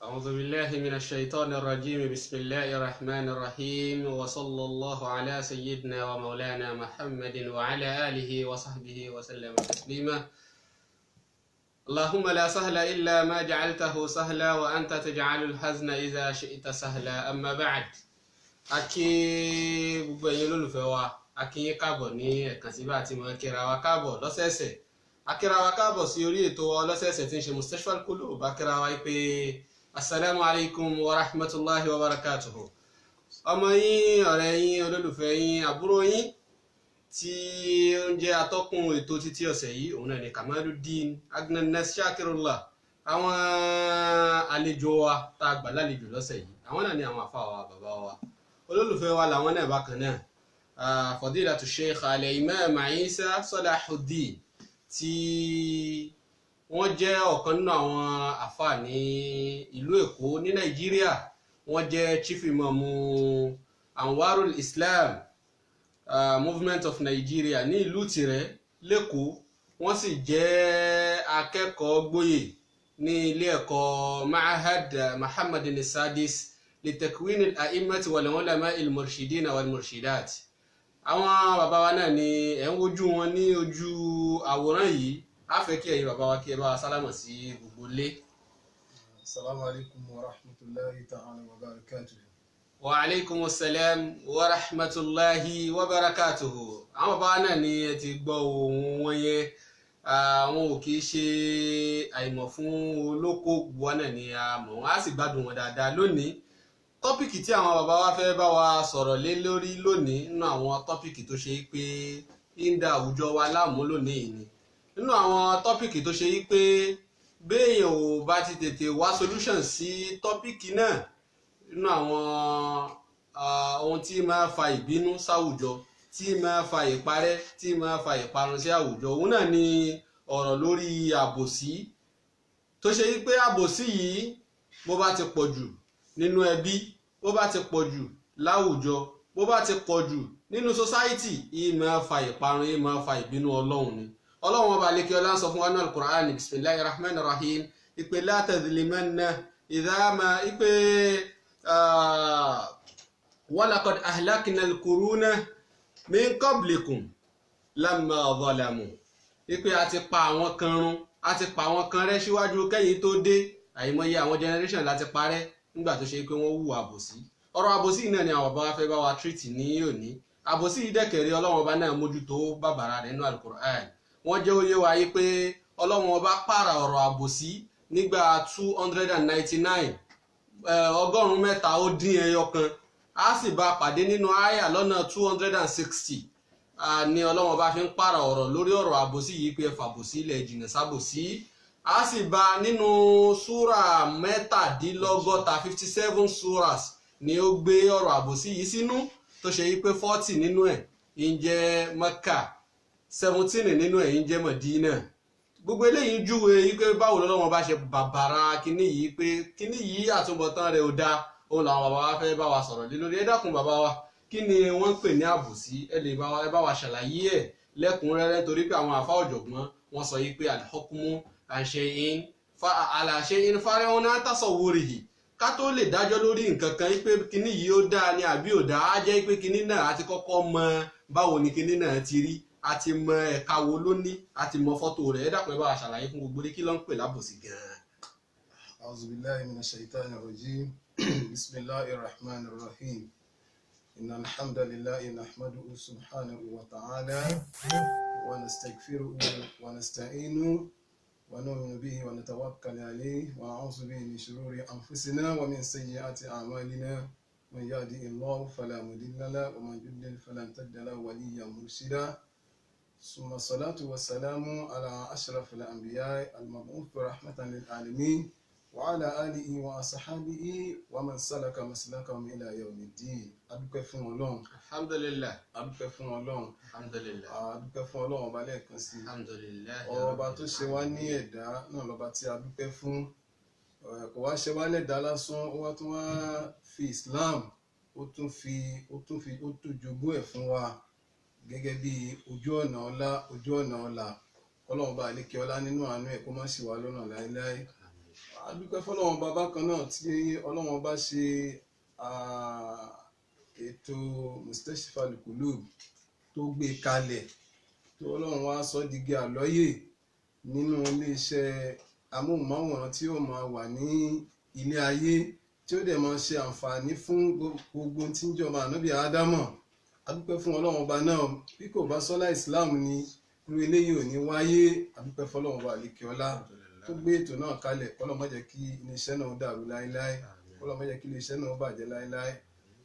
أعوذ بالله من الشيطان الرجيم بسم الله الرحمن الرحيم وصلى الله على سيدنا ومولانا محمد وعلى آله وصحبه وسلم تسليما اللهم لا سهل إلا ما جعلته سهلا وأنت تجعل الحزن إذا شئت سهلا أما بعد akí gbogbo ẹ̀yin olólùfẹ́ wa akí yín káàbọ̀ ní ẹ̀kan sí bá àti mọ̀ kíra wa káàbọ̀ lọ́sẹ̀ẹ̀sẹ̀ akíra wa káàbọ̀ sí orí ètò wa lọ́sẹ̀ẹ̀sẹ̀ tí ń ṣe Mustashfal Qulub akíra wa pé assalamu alaikum wa rahmatullahi wa barakatuhu. Ọmọ yín, ọ̀rẹ́ yín, olólùfẹ́ yín, àbúrò yín tí ó ń jẹ́ atọ́kùn ètò títí ọ̀sẹ̀ yìí òun náà ni Kamaluddin Agnanas Shakirullah. Àwọn àlejò wa tá a gbà lálejò lọ́sẹ̀ yìí àwọn náà ni àwọn àfáà wa bàbá wa olólùfẹ́ wa làwọn náà bákan náà Fadilatu Sheikh Al-Imam Isa Salahuddin tí wọ́n jẹ́ ọ̀kan nínú àwọn àfáà ní ìlú Èkó ní Nàìjíríà. Wọ́n jẹ́ chief imam Anwarul Islam Movement of Nigeria ní ìlú Tirẹ̀ l'Èkó. Wọ́n sì jẹ́ akẹ́kọ̀ọ́ gboyè ní ilé ẹ̀kọ́ Ma'had Muhammad Sadis لتكوين الأئمة والعلماء المرشدين والمرشدات. Àwọn bàbá wa náà ni ẹ̀ ń wojú wọn ní ojú àwòrán yìí. A fẹ́ kí ẹ̀yin bàbá wa kí ẹ bá wa sálámọ̀ sí gbogbo ilé. Assalamu alaikum wa rahmatullahi ta'ala wa barakatuhu. Wa alaikum assalam wa rahmatullahi wa barakatuhu. Àwọn bàbá wa náà ni ẹ ti gbọ́ ohùn wọn yẹn. Àwọn ò kì í ṣe àìmọ̀ fún olóko wa náà ni a mọ̀ wọ́n á sì gbádùn wọn dáadáa lónìí. Tọ́pìkì tí àwọn bàbá wa fẹ́ bá wa sọ̀rọ̀ lé lórí lónìí nínú àwọn tọ́pìkì tó ṣe pé ń da àwùjọ wa láàmú lónìí ni. Nínú àwọn tọ́pìkì tó ṣe pé béèyàn ò bá ti tètè wá solution sí tọ́pìkì náà, nínú àwọn ohun tí máa fa ìbínú sáwùjọ, tí máa fa ìparẹ́, tí máa fa ìparun sí àwùjọ, òun náà ni ọ̀rọ̀ lórí àbòsí tó ṣe pé àbòsí yìí bó bá ti pọ̀ jù nínú ẹbí, bó bá ti pọ̀ jù láwùjọ, bó bá ti pọ̀ jù nínú society, yìí máa fa ìparun, yìí máa fa ìbínú Ọlọ́run ni. Ọlọ́run ọba àlékè ọlá ń sọ fún wa ní al-Qur'an bismillahir rahmanir rahim ìpè la tadhlimanna idha ìpè walaqad ahlakna al-quruna min qablikum lamma zalamu. Ìpè a ti pa àwọn kan run, a ti pa àwọn kan rẹ́ síwájú kẹ́yìn tó dé. Àìmọye àwọn generation láti parẹ́ nígbà tó ṣe pé wọ́n hùwà àbòsí. Ọ̀rọ̀ àbòsí náà ni àwọn bàbá wa fẹ́ bá wa treat ní òní. Àbòsí dẹ́kẹ̀rẹ́ Ọlọ́run ọba náà mójútó bàbàrà rẹ̀ nínú al-Qur'an. Wọ́n jẹ́ oyé wa yí pé Ọlọ́run ọba pààrà ọ̀rọ̀ àbòsí nígbà 299 ọgọ́rùn-ún mẹ́ta ó dín ẹyọ kan. A sì bá pàdé nínú àyà lọ́nà 260 ni Ọlọ́run ọba fi ń pààrà ọ̀rọ̀ lórí ọ̀rọ̀ àbòsí yìí pé fàbòsí ilẹ̀ jìnnà sábòsí. A sì bá nínú súrà mẹ́tàdínlọ́gọ́ta 57 suras ni ó gbé ọ̀rọ̀ àbòsí yìí sínú, tó ṣe yí pé 40 nínú ẹ̀ ń jẹ́ Mẹ́kà, 17 nínú ẹ̀ ń jẹ́ Mẹdínà. Gbogbo eléyìí júwe yí pé báwo lọ́wọ́ bá ṣe bàbàrà kíní yìí pé kíní yìí àtúbọ̀tán rẹ̀ ò dáa. Òun làwọn bàbá wa fẹ́ bá wa sọ̀rọ̀ lé lórí. Ẹ dákun bàbá wa, kí ni wọ́n ń pè ní àbòsí? Ẹ lè bá wa ṣàlàyé ẹ̀ lẹ́kùnrẹ́rẹ́ torí pé àwọn àfáà ọ̀jọ̀gbọ́n wọ́n sọ yí pé al-hukmu ala shay'in far'un an tasawwurihi. Ká tó lè dájọ́ lórí nǹkan kan pé kíní yìí ó dáa ni àbí ò dáa, á jẹ́ pé kíní náà àti kọ́kọ́ mọ báwo ni kíní náà ti rí, àti mọ ẹ̀ka wo ló ní, àti mọ fọ́tò rẹ̀. Ẹ dákun ẹ bá wa ṣàlàyé fún gbogbo kí ló ń pè lábòsí gan-an. A'udhu billahi minash shaitanir rajim. Bismillahir rahmanir rahim. Innal hamdalillahi nahmaduhu subhanahu wa ta'ala wa nastaghfiruhu wa nasta'inuhu ونؤمن به ونتوكل عليه ونعوذ به من شرور أنفسنا ومن سيئات أعمالنا من يهده الله فلا مضل له ومن يضلل فلن تجد له وليا مرشدا ثم الصلاة والسلام على أشرف الأنبياء المبعوث رحمة للعالمين وعلى آله وأصحابه ومن سلك مسلكهم إلى يوم الدين. adúpẹ́ fún Ọlọ́run. Alhamdulillah. adúpẹ́ fún Ọlọ́run. Alhamdulillah. adúpẹ́ fún Ọlọ́run ọba lẹ́ẹ̀kan sí. Alhamdulillah. ọba tó ṣe wá ní ẹ̀dá náà lọ́ba tí a dúpẹ́ fún. Kò wá ṣe wá lẹ́dàá lásán, ó wá tún wá fi Islam ó tún jogún ẹ̀ fún wa gẹ́gẹ́ bí ojú ọ̀nà ọlá. Ọlọ́run bá àlékè ọlá nínú àánú ẹ̀ kó má ṣì wá lọ́nà láéláé. a dúpẹ́ fọ́lọ́run bàbá kan náà tí Ọlọ́run bá ṣe ètò Mustashfal Qulub tó gbé kalẹ̀ tó Ọlọ́run wá sọ digi àlọ́yè nínú iléeṣẹ́ amóhùnmáwòrán tí ó máa wà ní ilé ayé tí ó dẹ̀ máa ṣe àǹfààní fún gbogbo tí ń jọba ànábì ádámọ̀. A dúpẹ́ fún Ọlọ́run ọba náà, bí kò bá sọ́lá Islam ni irú eléyìí ò ní wáyé. A dúpẹ́ fọ́lọ́run ọba àlékè ọlá tó gbé ètò náà kalẹ̀. Kọ́lọ́run má jẹ́ kí iléeṣẹ́ náà dàrú láéláé, Kọ́lọ́run má jẹ́ kí iléeṣẹ́ náà bàjẹ́ láéláé.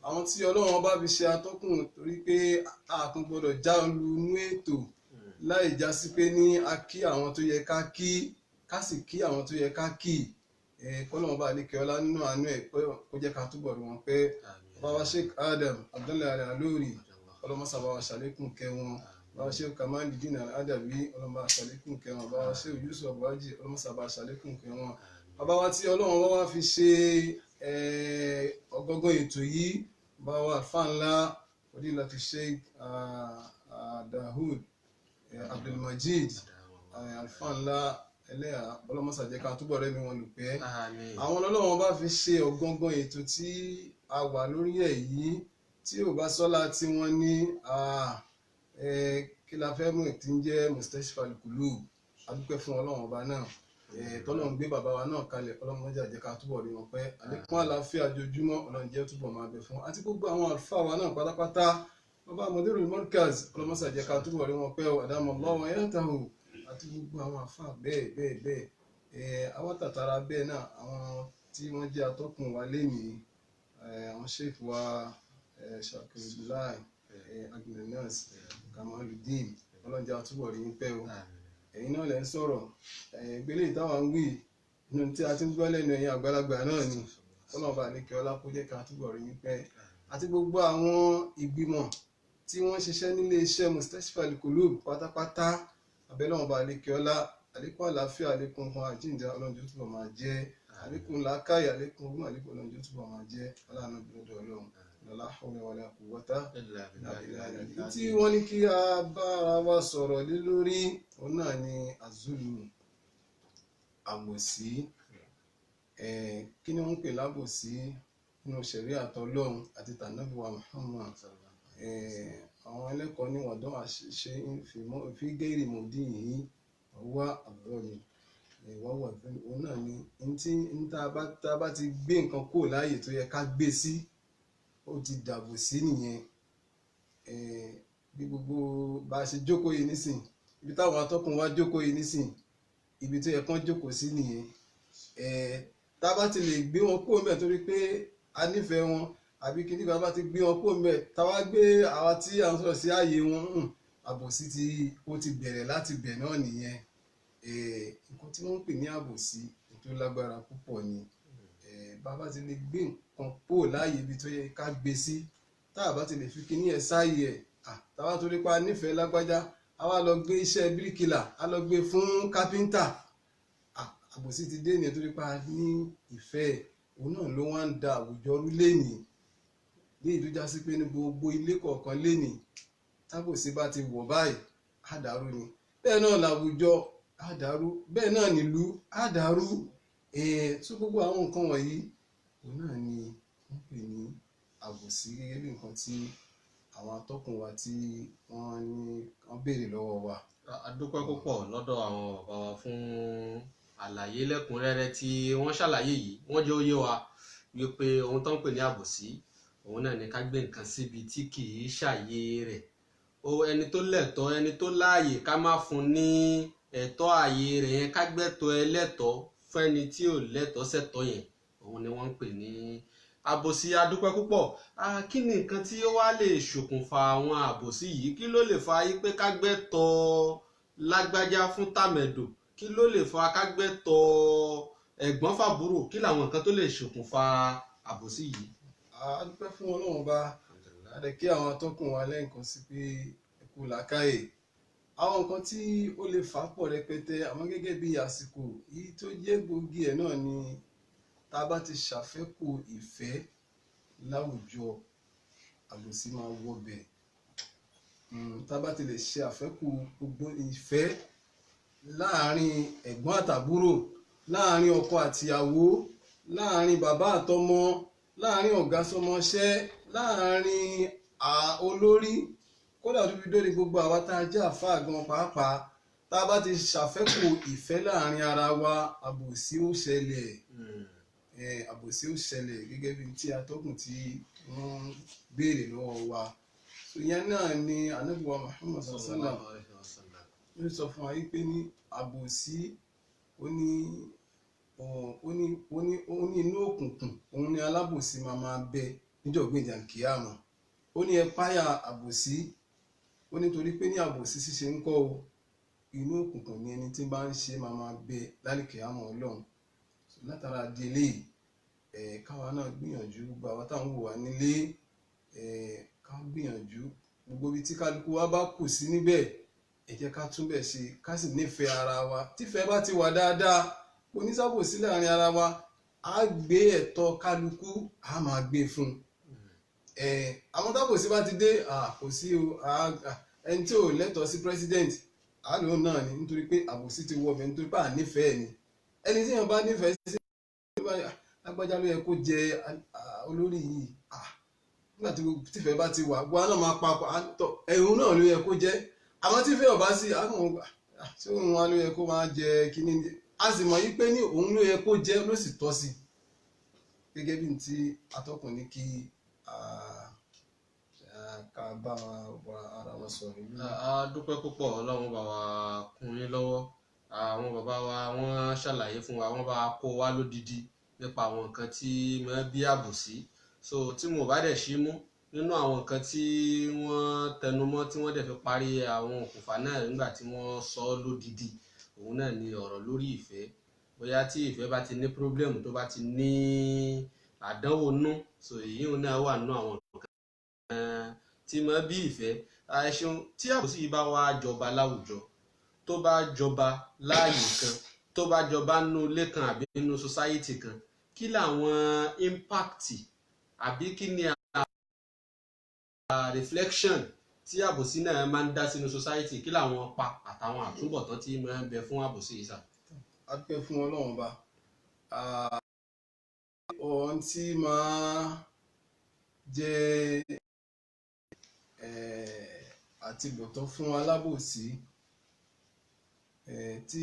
Àwọn tí Ọlọ́run ọba fi ṣe atọ́kùn, torí pé a kún gbọ́dọ̀ já lu inú ètò láì já sí pé ní a kí àwọn tó yẹ ká kí, ká sì kí àwọn tó yẹ ká kí. Kọ́lọ́run ọba àlékè ọlá nínú àánú ẹ̀ kó jẹ́ ká túbọ̀ rí wọn pé bàbá Sheikh Adam Abdullahi Al-Aluri ọlọ́mọsà bá wa ṣàlékún kẹ́ wọn, bàbá Sheikh Kamaluddin Al-Adabi ọlọ́mọsà ṣàlékún kẹ́ wọn, bàbá Sheikh Yusuf Abuaji ọlọ́mọsà bá ṣàlékún kẹ́ wọn. Bàbá wa tí Ọlọ́run wá fi ṣe ọgọ́gọ́ ètò yìí, bàbá wa àlùfáà ńlá Fadilatu Sheikh Dahood Abdulmajid àlùfáà ńlá ẹlẹ́yà ọlọ́mọsà jẹ́ ká túbọ̀ rẹ́mi wọn lò pẹ́. Àwọn Ọlọ́run bá fi ṣe ọgọ́gọ́ ètò tí a wà lórí ẹ̀ yìí, tí ò bá sọ́lá tí wọ́n ní kí la fẹ́ mú tí ń jẹ́ Mustashfal Qulub. A dúpẹ́ fún Ọlọ́run ọba náà tọ́lọ́run gbé bàbá wa náà kalẹ̀. Ọlọ́run mọ́jà jẹ́ ká túbọ̀ rí wọn pẹ́, àlékún àlàáfíà ojoojúmọ́ Ọlọ́run jẹ́ túbọ̀ máa bẹ fún, àti gbogbo àwọn àlùfáà wa náà pátápátá. Bàbá Mudirul Markaz Ọlọ́run mọ́jà jẹ́ ká túbọ̀ rí wọn pẹ́, adamallahu hayatahu, àti gbogbo àwọn àfáà bẹ́ẹ̀. Àwọn tàtàrà bẹ́ẹ̀ náà àwọn tí wọ́n jẹ́ atọ́kùn wa lénìí, àwọn sheikh wa Shakirullah Agnes Kamaluddin, Ọlọ́run jẹ́ àtúbọ̀ rí ń pẹ́ o. Ẹ̀yin náà lẹ́ ń sọ̀rọ̀, ìgbélé ìtawà ń wí inú tí a ti ń gbọ́ lẹ́nu ẹ̀yin àgbàlagbà náà ni. Ọlọ́run bá lékè ọlá kó jẹ́ ká túbọ̀ rí ń pẹ́, àti gbogbo àwọn ìgbìmọ̀ tí wọ́n ṣiṣẹ́ nílé iṣẹ́ Mustashfal Qulub pátápátá. Abẹ́lọ́run bá lékè ọlá, àlékún àlàáfíà, àlékún fún àjíǹde Ọlọ́run jẹ́ túbọ̀ máa jẹ́, àlékún làákàyè, àlékún ogún, àlékún Ọlọ́run jẹ́ túbọ̀ máa jẹ́ aláàánú gbọ́dọ̀ Ọlọ́run. La hawla wala quwwata illa billah. Tí wọ́n ní kí a bára wa sọ̀rọ̀ lé lórí, òun náà ni azulmu, àbòsí. Kí ni wọ́n ń pè lábòsí nínú ṣẹ̀ríà Ọlọ́run àti tànábì wa Muhammad? Àwọn ẹlẹ́kọ̀ọ́ ní wọ̀dọ́ àṣìṣe fi gẹ́rì mọ̀dí yìí wá àbúrò ni ìwọ́wọ̀ òun náà ni tá bá ti gbé nǹkan kúrò láàyè tó yẹ ká gbé sí, ó ti dàbò sí nìyẹn. Bí gbogbo bá ṣe jókòó yìí nísìn, ibi táwọn atọ́kùn wa jókòó yìí nísìn, ibi tó yẹ kán jókòó sí nìyẹn. Tá bá ti lè gbé wọn kúrò ńbẹ̀ torí pé a nífẹ̀ẹ́ wọn, àbí kí nígbà bá ti gbé wọn kúrò ńbẹ̀, táwa gbé àwa tí à ń sọ̀rọ̀ sí ààyè wọn, àbòsí ó ti bẹ̀rẹ̀ láti bẹ̀ náà nìyẹn. Nǹkan tí wọ́n ń pè ní àbòsí tó lágbára púpọ̀ ni. Bàbá ti lè gbé nǹkan kúrò láàyè ibi tó yẹ ká gbé sí, tá a bá ti lè fi kíní ẹ̀ sáàyè ẹ̀, táwa torí pa nífẹ̀ẹ́ lágbájá, a wá lọ gbé iṣẹ́ bíríkìlà, a lọ gbé fún kápẹ́ńtà. Àbòsí ti dé nìyẹn torí pa ní ìfẹ́ òun náà ló wá ń da àwùjọ rú lénìí. Ní ìdújá sí pé ní gbogbo ilé kọ̀ọ̀kan lénìí, tábòsí bá ti wọ̀ báyìí, á dàrú ni. Bẹ́ẹ̀ náà làwùjọ á dàrú, bẹ́ẹ̀ náà nílùú á dàrú. Tó gbogbo àwọn nǹkan wọ̀nyí òun náà ni wọ́n pè ní àbòsí, gẹ́gẹ́ bí nǹkan tí àwọn atọ́kùn wa tí wọ́n béèrè lọ́wọ́ wa. A dúpẹ́ púpọ̀ lọ́dọ̀ àwọn bàbá wa fún àlàyé lẹ́kùnrẹ́rẹ́ tí wọ́n ṣàlàyé yìí. Wọ́n jẹ́ ó yé wa wípé ohun tó ń pè ní àbòsí òun náà ni ká gbé nǹkan síbi tí kì í ṣàyè rẹ̀. Ẹni tó lẹ́tọ̀ọ́, ẹni tó láàyè, ká má fún ní ẹ̀tọ́ ààyè rẹ̀ yẹn, ká gbẹ́tọ̀ ẹlẹ́tọ̀ọ́ fẹ́ni tí ò lẹ́tọ̀ọ́ sẹ́tọ̀ yẹn, òun ni wọ́n ń pè ní àbòsí. A dúpẹ́ púpọ̀. Kí ni nǹkan tí ó wá lè ṣokùnfà àwọn àbòsí yìí? Kí ló lè fa yí pé ká gbẹ́tọ̀ lágbájá fún tàmẹ̀dò? Kí ló lè fa ká gbẹ́tọ̀ ẹ̀gbọ́n fàbúrò? Kí làwọn nǹkan tó lè ṣokùnfà àbòsí yìí? A dúpẹ́ fún Ọlọ́run bá adé kí àwọn atọ́kùn wa lẹ́ǹkan sí pé ẹkú làákàyè. Àwọn nǹkan tí ó lè fà pọ̀ rẹpẹtẹ, àmọ́ gẹ́gẹ́ bí àsìkò yìí tó jẹ́ gbòógì ẹ̀ náà ni tá a bá ti ṣàfẹ́kù ìfẹ́ láwùjọ, àbòsí máa wọbẹ̀. Tá a bá ti lè ṣe àfẹ́kù gbogbo ìfẹ́ láàárín ẹ̀gbọ́n àtàbúrò, láàrin ọkọ àtìyàwó, láàrin bàbá àtọmọ, láàrin ọ̀gá sọmọṣẹ́, láàrin olórí, kódà tó fi dórí gbogbo àwa tá a jẹ́ àfáà gan pàápàá, tá a bá ti ṣàfẹ́kù ìfẹ́ láàrin ara wa, àbòsí ó ṣẹlẹ̀. Àbòsí ó ṣẹlẹ̀ gẹ́gẹ́ bí tí atọ́kùn tí wọ́n béèrè lọ́wọ́ wa. Ìyẹn náà ni Ànábì wa Muhammad sallallahu alaihi wasallam ló sọ fún wa wípé ní àbòsí ó ní inú òkùnkùn, òun ni alábòsí máa bẹ níjọ́ gbèǹdé àkíyàmọ̀. Ó ní ẹ páyà àbòsí, ó nítorí pé ní àbòsí ṣíṣe ń kọ́ o, inú òkùnkùn ni ẹni tí bá ń ṣe máa bẹ lálìkíyàmọ̀ Ọlọ́run. Látara di eléyìí, káwa náà gbìyànjú, gbogbo àwa táwọn wò wá nílé, ká gbìyànjú gbogbo ibi tí kálukú wa bá kù sí níbẹ̀, ẹ jẹ́ ká túnbẹ̀ ṣe, ká sì nífẹ̀ẹ́ ara wa. Tífẹ̀ẹ́ bá ti wà dáadáa, kò ní sábòsí láàrin ara wa, á gbé ẹ̀tọ́ kálukú, á máa gbé fún un. Àwọn tábòsí bá ti dé, kò sí o, ẹni tí ò lẹ́tọ̀ọ́ sí president àlọ́ náà ni, nítorí pé àbòsí ti wọ ọbẹ̀, nítorí pé nífẹ̀ẹ́ ni. Ẹni tí èèyàn bá nífẹ̀ẹ́ sí lágbájá ló yẹ kó jẹ olórí yìí, nígbà tí tífẹ̀ẹ́ bá ti wà, gbogbo náà máa papọ̀, ẹ̀hún náà ló yẹ kó jẹ́. Àmọ́ tífẹ̀ẹ́ ọ̀bá sí, tí òun wa ló yẹ kó máa jẹ kíní, a sì mọ̀ yí pé ní òun ló yẹ kó jẹ́, ló sì tọ́ sí, gẹ́gẹ́ bí tí atọ́kùn ní kí ká bá ara wọn sọ̀rọ̀. A dúpẹ́ púpọ̀, Ọlọ́run bá wa kún yín lọ́wọ́. Àwọn bàbá wa wọ́n ṣàlàyé fún wa, wọ́n bá kó wa lódidi nípa àwọn nǹkan tí máa bí àbòsí. So tí mo bá dẹ̀ ṣí mú nínú àwọn nǹkan tí wọ́n tẹnumọ́, tí wọ́n dẹ̀ fi parí àwọn òkùnfà náà nígbà tí wọ́n sọ lódidi, òun náà ni ọ̀rọ̀ lórí ìfẹ́. Bóyá tí ìfẹ́ bá ti ní problem, tó bá ti ní àdánwò nú, so èyí náà wà nínú àwọn nǹkan tí máa bí ìfẹ́. Àìṣeun tí àbòsí yìí bá wá jọba láwùjọ, tó bá jọba láàyè kan, tó bá jọba nínú ilé kan àbí nínú society kan, kí làwọn impact àbí kí ni reflection tí àbòsí náà máa ń dá sínú society, kí làwọn pa àtàwọn àtúbọ̀tán tí máa ń bẹ fún àbòsí yìí sà? A dúpẹ́ fún Ọlọ́run bá. Ohun tí máa jẹ́ àtibọ̀tán fún alábòsí, tí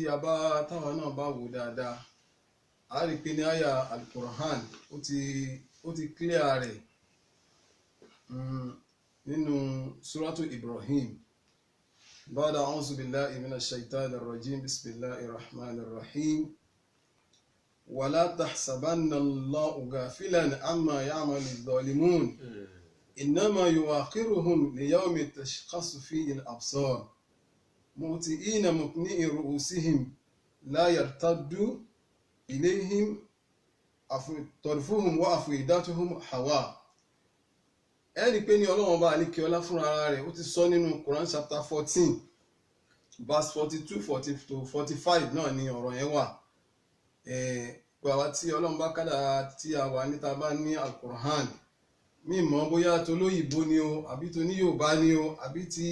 táwa náà bá wò dáadáa, a rí pé ní àyà Al-Qur'an ó ti clear rẹ̀ nínú suratu Ibrahim. Ba'da a'udhu billahi minash shaitanir rajim, bismillahir rahmanir rahim. Wala tahsabanna Allaha ghafilan amma ya'malu adh-dhalimun. إنما يؤخرهم ليوم تشخص فيه الأبصار مهطعين مقنعي رؤوسهم لا يرتد إليهم طرفهم وأفئدتهم هواء. Ẹ rí pé ní Ọlọ́run bá àlékè ọlá fúnra ara rẹ̀, ó ti sọ nínú Quran chapter 14 verse 42-45 náà ni ọ̀rọ̀ yẹn wà. Gbàwá tí Ọlọ́run bá kádà tí a wà níta bá ní Al-Qur'an, mi mọ̀ bóyá tó lóyìnbó ni o, àbí tó ní Yorùbá ni o, àbí ti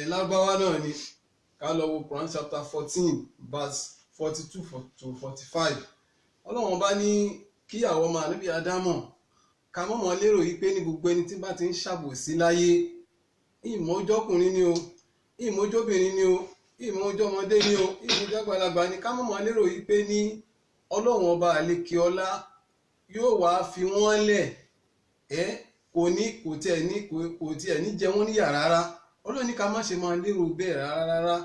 Lárúbáwá náà ni, ká lọ wo Quran chapter 14 verse 42-45. Ọlọ́run bá ní kíyàwó ọmọ Ànábì Ádámọ̀ ká mọ̀mọ́ lérò yìí pé ní gbogbo ẹni tí bá ti ń ṣàbòsí láyé, ìmọ̀ ọjọ́kùnrin ni o, ìmọ̀ ọjọ́bìnrin ni o, ìmọ̀ ọjọ́mọdé ni o, ìmọ̀ ọjọ́gbàlagbà ni, ká mọ̀mọ́ lérò yìí pé ní Ọlọ́run ọba àlékè ọlá yóò wá fi wọ́n lẹ̀, kò tiẹ̀ ní jẹ wọ́n níyà rárá. Ọlọ́run ní ká má ṣe máa lérò bẹ́ẹ̀ rárá.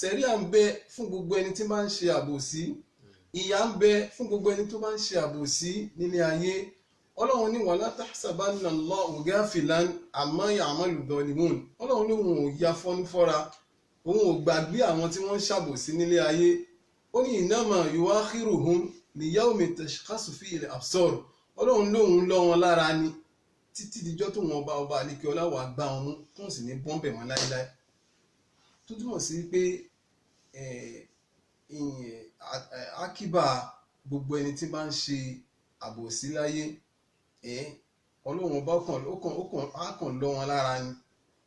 Ṣẹ̀ríà ń bẹ fún gbogbo ẹni tí máa ń ṣe àbòsí, ìyà ń bẹ fún gbogbo ẹni tó máa ń ṣe àbòsí nílé ayé. Ọlọ́run ní wala tahsabanna Allaha ghafilan amma ya'malu adh-dhalimun. Ọlọ́run ní òun ò ya fọ́nú fọ́ra, òun ò gbàgbé àwọn tí wọ́n ń ṣàbòsí nílé ayé. Ó ní innama yu'akhiruhum liyawmi tashkhasu fihi al-absar. Ọlọ́run lóhun lọ́ wọn lára ni títí dijọ́ tó wọn ọba àlékè ọlá wà gbá wọn mú, tó sì ní bọ́m̀bẹ̀ wọn láéláé. Tó túmọ̀ sí pé akíbà gbogbo ẹni tí bá ń ṣe àbòsí láyé, Ọlọ́run ọba á kàn lọ́ wọn lára ni.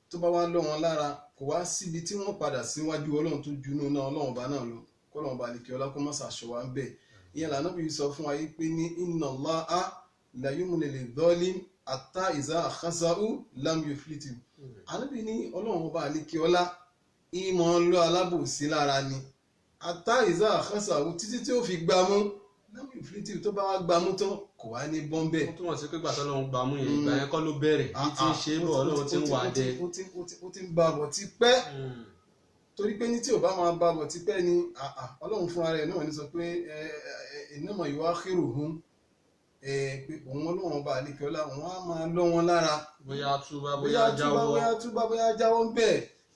Tó bá wá lọ́ wọn lára, kò wá síbi tí wọ́n padà síwájú Ọlọ́run tó junú náà Ọlọ́run ọba náà lọ, kọ́lọ́run bá àlekè ọlá kó má ṣàṣọ wa ń bẹ̀. ìyẹn lànà bí sọ fún wa yìí pé ní inna Allaha la yumli lidh-dhalim hatta iza akhadhahu lam yuflithu. ànábì ní ọlọ́run bá àlekè ọlá ìmọ̀ ń lọ alábòsí lára ni hatta iza akhadhahu títí tí ó fi gbámú lam yuflithu, tó bá wá gbámú tán kò wá ní bọ́ńbẹ́. ó túmọ̀ sí pé gbàtọ́ lọ́hún gbàmú yẹn ìgbà yẹn kọ́ ló bẹ̀rẹ̀ bí ti ń ṣe é bọ̀ ọlọ́run ti ń wà dẹ. ó ti ń ba bọ̀ tipẹ́ torí pé ní tí ò bá máa ba bọ̀ tipẹ́ ni ọlọ́run fúnra rẹ̀ náà ní sọ pé innama yu'akhiruhum pé òun ọlọ́run ọba àlekè ọlá òun á máa lọ́ wọn lára. bóyá túbá bóyá jáwọ́ bóyá jáwọ́ ń bẹ̀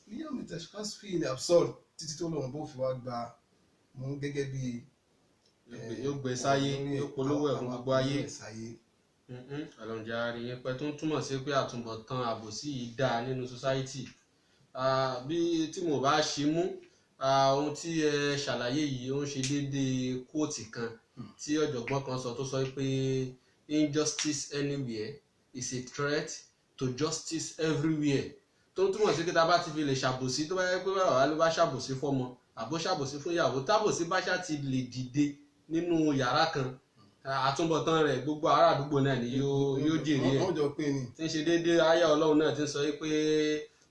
níyàwó mi tashkhas fi ilẹ̀ absurd títí tó lọ́run bó fi wá gba mú gẹ́gẹ́ bí yóò gbé sáyé yóò polówó ẹ̀ fún gbogbo ayé. ọlọ́njà rí i pé tó ń túmọ̀ sí pé àtúbọ̀tán àbòsí yìí dáa nínú society. bí tí mo bá ṣe mú ohun tí ẹ ṣàlàyé yìí ó ń ṣe déédéé kóòtù kan tí ọ̀jọ̀gbọ́n kan sọ tó sọ pé injustice anywhere is a threat to justice everywhere. tó ń túmọ̀ sí pé tá a bá ti fi lè ṣàbòsí tó bá yẹ pé bàbá ló bá ṣàbòsí fọ́mọ àbó ṣàbòsí fún ìyàwó tábòsí bá ṣá ti lè dìde nínú yàrá kan àtúbọ̀tán rẹ̀ gbogbo ará àdúgbò náà ni yóò jèrè ẹ̀ tí ń ṣe déédéé ayé ọlọ́run náà ti ń sọ pé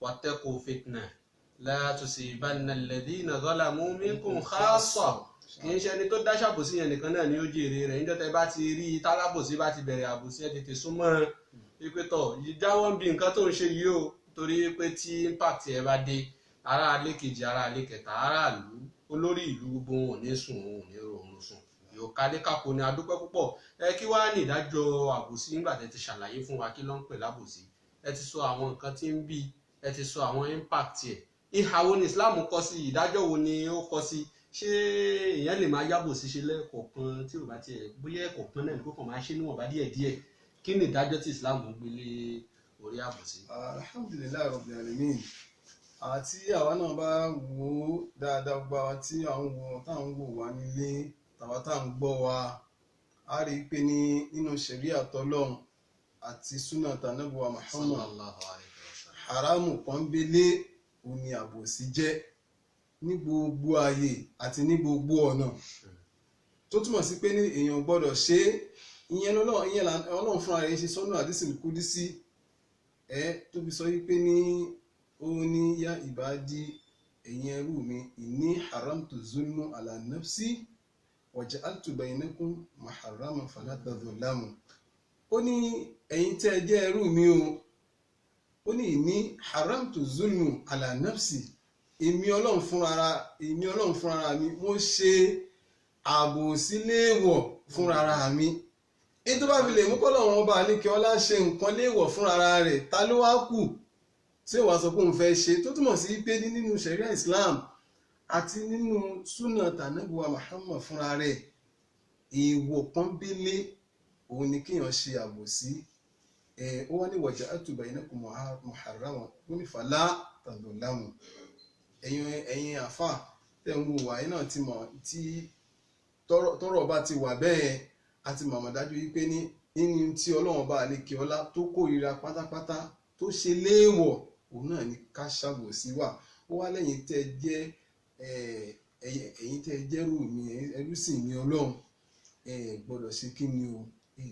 wattaqu fitna la tusibanna alladhina zalamu minkum khassa. kì í ṣe ẹni tó dá ṣàbòsí yẹn nìkan náà ni yóò jèrè rẹ̀ níjọ́ tẹ́ bá ti rí tálábòsí bá ti bẹ̀rẹ̀ àbòsí ẹ̀ tètè súnmọ́ pé tọ̀ jáwọ́ bí nǹkan tó ń ṣe yìí o torí pé tí impact ẹ̀ bá dé ará ilé kejì ará ilé kẹta aráàlú olórí ìlú gbogbo wọn ò ní sùn wọn ò ní rọrùn sùn yóò kálé kákó ni adúpẹ́ púpọ̀. kí wàá ní ìdájọ́ àbòsí nígbà tẹ́ ti ṣàlàyé fún wa kí ló ń pè lábòsí ẹ ti sọ àwọn nǹkan tí ń bí ẹ ti sọ àwọn impact ẹ̀ ìhà wo ni Islam kọ sí ìdájọ́ wo ni ó kọ sí ṣé èèyàn lè máa yábòsí ṣe lẹ́ẹ̀kọ̀ọ̀kan tí ò bá tiẹ̀ bóyá ẹ̀kọ̀ọ̀kan náà kó kàn máa ṣe níwọ̀nba díẹ̀díẹ̀ kí ni ìdájọ́ tí Islam gbélé orí àbòsí. alhamdulilayi rabbil alamin àti àwa náà bá wò ó dáadáa gba wa tí táwọn wò wá nílé tàwa táwọn gbọ́ wa a rí i pé nínú ṣẹ̀ríà tọ́lọ́run àti súnà tànábì wa Muhammad haramu pọ́nbélé òun ni àbòsí jẹ́ ní gbogbo ààyè àti ní gbogbo ọ̀nà tó túmọ̀ sí pé ní èèyàn gbọ́dọ̀ ṣe é ìyẹn ọlọ́run fúnra rẹ̀ ṣe sọ́nà àdísìl kúdísí tó fi sọ wípé ní ó ní yá ìbádí ẹ̀yin ẹrú mi inni haramtu zulmu ala nafsi wa ja'altu bainakum muharraman fala tadhalamu. ó ní ẹ̀yin tẹ́ ẹ jẹ́ ẹrú mi o ó ní inni haramtu zulmu ala nafsi èmi ọlọ́run fúnra mi mo ṣe àbòsí léèwọ̀ fúnra mi. ètò bá fi lè mú kọ́lọ́run ọba àlékè ọlá ṣe nǹkan léèwọ̀ fúnra rẹ̀ ta ló wá kù tí ó wá sọ pé òun fẹ́ ṣe tó túmọ̀ sí pé nínú ṣẹ̀ríà Islam àti nínú súnà tànábì wa Muhammad fúnra rẹ̀ èèwọ̀ pọ́nbélé òun ni kéèyàn ṣe àbòsí. ó wá ní waja'altu bainakum muharraman ó ní fala tadhalamu. ẹ̀yin àfà tẹ̀ ń wo wàyí náà ti mọ̀ tí tọ́rọ̀ bá ti wà bẹ́ẹ̀ àti mọ̀mọ́ dájú wípé nínú tí ọlọ́run bá àlékè ọlá tó kórìíra pátápátá tó ṣe léèwọ̀ òun náà ni ká ṣàbòsí wà. ó wá lẹ́yìn tẹ́ jẹ́ ẹ̀yin tẹ́ jẹ́rù mi ẹrú sì mi ọlọ́run gbọ́dọ̀ ṣe kí ni o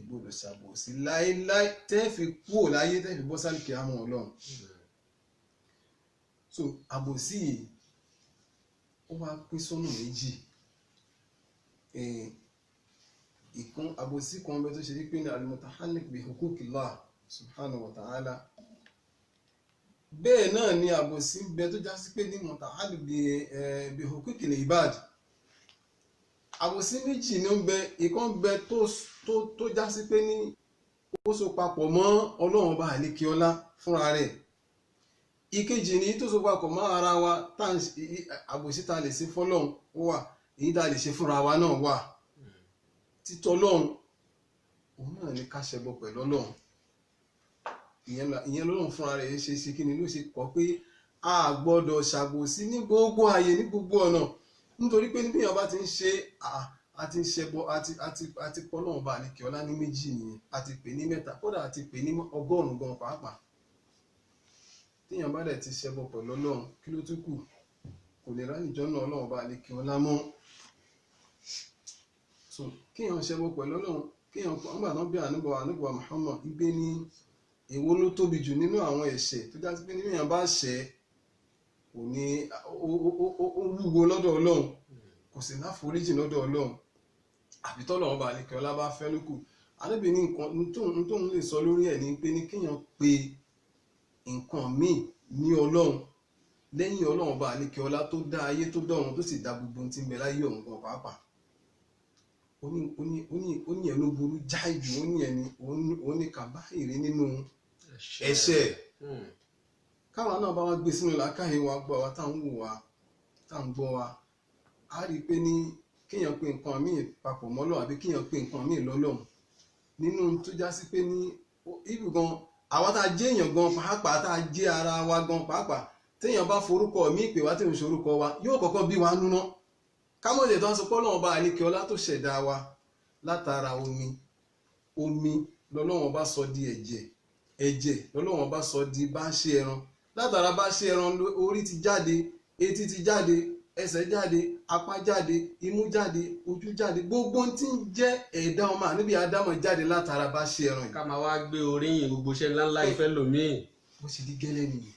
gbọ́dọ̀ ṣàbòsí láéláé tẹ́ fi kúrò láyé tẹ́ fi bọ́ sálìkì àmọ́ ọlọ́run. so àbòsí yìí ó wá pín sọ́nà méjì. ìkún àbòsí kan bẹ tó ṣe wípé ní al-mutahalliq bi huquqillah subhanahu wa ta'ala. bẹ́ẹ̀ náà ni àbòsí bẹ tó jásí pé ní mutahalliq bi huquqil ibad. àbòsí méjì ní ó ń bẹ ìkan bẹ tó jásí pé ní ó so papọ̀ mọ́ ọlọ́run bá àlékè ọlá fúnra rẹ̀. ìkejì ni tó so papọ̀ mọ́ ara wa àbòsí tá lè ṣe fọ́lọ́run ó wà èyí tá lè ṣe fúnra wa náà wà. títọ́ ọlọ́run òun náà ní ká ṣẹbọ pẹ̀lú ọlọ́run ìyẹn lọ́lọ́run fúnra rẹ̀ ṣe kí ni ló ṣe kọ́ pé a gbọ́dọ̀ ṣàbòsí ní gbogbo ààyè ní gbogbo ọ̀nà nítorí pé níbi ìyàwó bá ti ń ṣe àti ń ṣẹbọ àti pọ́ náà bá àlékè ọlá ní méjì nìyẹn àti pè ní mẹ́ta kódà àti pè ní 100 gan pàápàá. tíyàn bá dẹ̀ ti ṣẹbọ pẹ̀lú ọlọ́run kí ló tún kù kò lè rá ìjọ náà ọlọ́run bá àlékè ọlá mọ́ so kéèyàn ṣẹbọ pẹ̀lú Ọlọ́run kéèyàn nígbà náà bí àníbọ̀ Muhammad gbé ní èwo ló tóbi jù nínú àwọn ẹ̀ṣẹ̀ tó já sí pé nínú èèyàn bá ṣẹ̀ kò ní ó wúwo lọ́dọ̀ Ọlọ́run kò sì láforíjì lọ́dọ̀ Ọlọ́run àbí tọ́lọ́run bá àlekè ọlá bá fẹ́ lókù àdébí ní nǹkan tóun lè sọ lórí ẹ̀ ní pé ní kéèyàn pe nǹkan míì ní Ọlọ́run lẹ́yìn Ọlọ́run bá àlekè ọlá tó dá ayé tó dọ̀run tó sì dá gbogbo ohun tí ń bẹ láyé ọ̀hún gan pàápàá ó ní ẹnu burú jáì jù ó ní kàbáyèrè nínú ẹ̀ṣẹ̀ káwọn náà bá wá gbé sínú làákàyè wa gbọ́ wa táwọn wò wá táwọn gbọ́ wa á rí i pé ní kéèyàn pe nǹkan míì papọ̀ mọ́lọ́ àbí kéèyàn pe nǹkan míì lọ́lọ́run nínú tó já sí pé ní ibù gan àwa tá a jẹ́ èèyàn gan pàápàá tá a jẹ́ ara wa gan pàápàá téèyàn bá forúkọ míì pè wá tí òun ṣorúkọ wa yóò kọ́kọ́ bí wa núná kámọ́lẹ̀ tó ń sọ pé Ọlọ́run bá àlékè ọlá tó ṣẹ̀dá wa látara omi lọ́lọ́run bá sọ di ẹ̀jẹ̀ lọ́lọ́run bá sọ di bá ṣe ẹran látara bá ṣe ẹran orí ti jáde etí ti jáde ẹsẹ̀ jáde apá jáde imú jáde ojú jáde gbogbo tí ń jẹ́ ẹ̀dá ọmọ àníbi Ádámọ̀ jáde látara bá ṣe ẹran yìí. ká máa wá gbé oríyìn gbogbo iṣẹ́ ńláńlá ìfẹ́ lòmíì. bó ṣe di gẹ́lẹ́ nìyí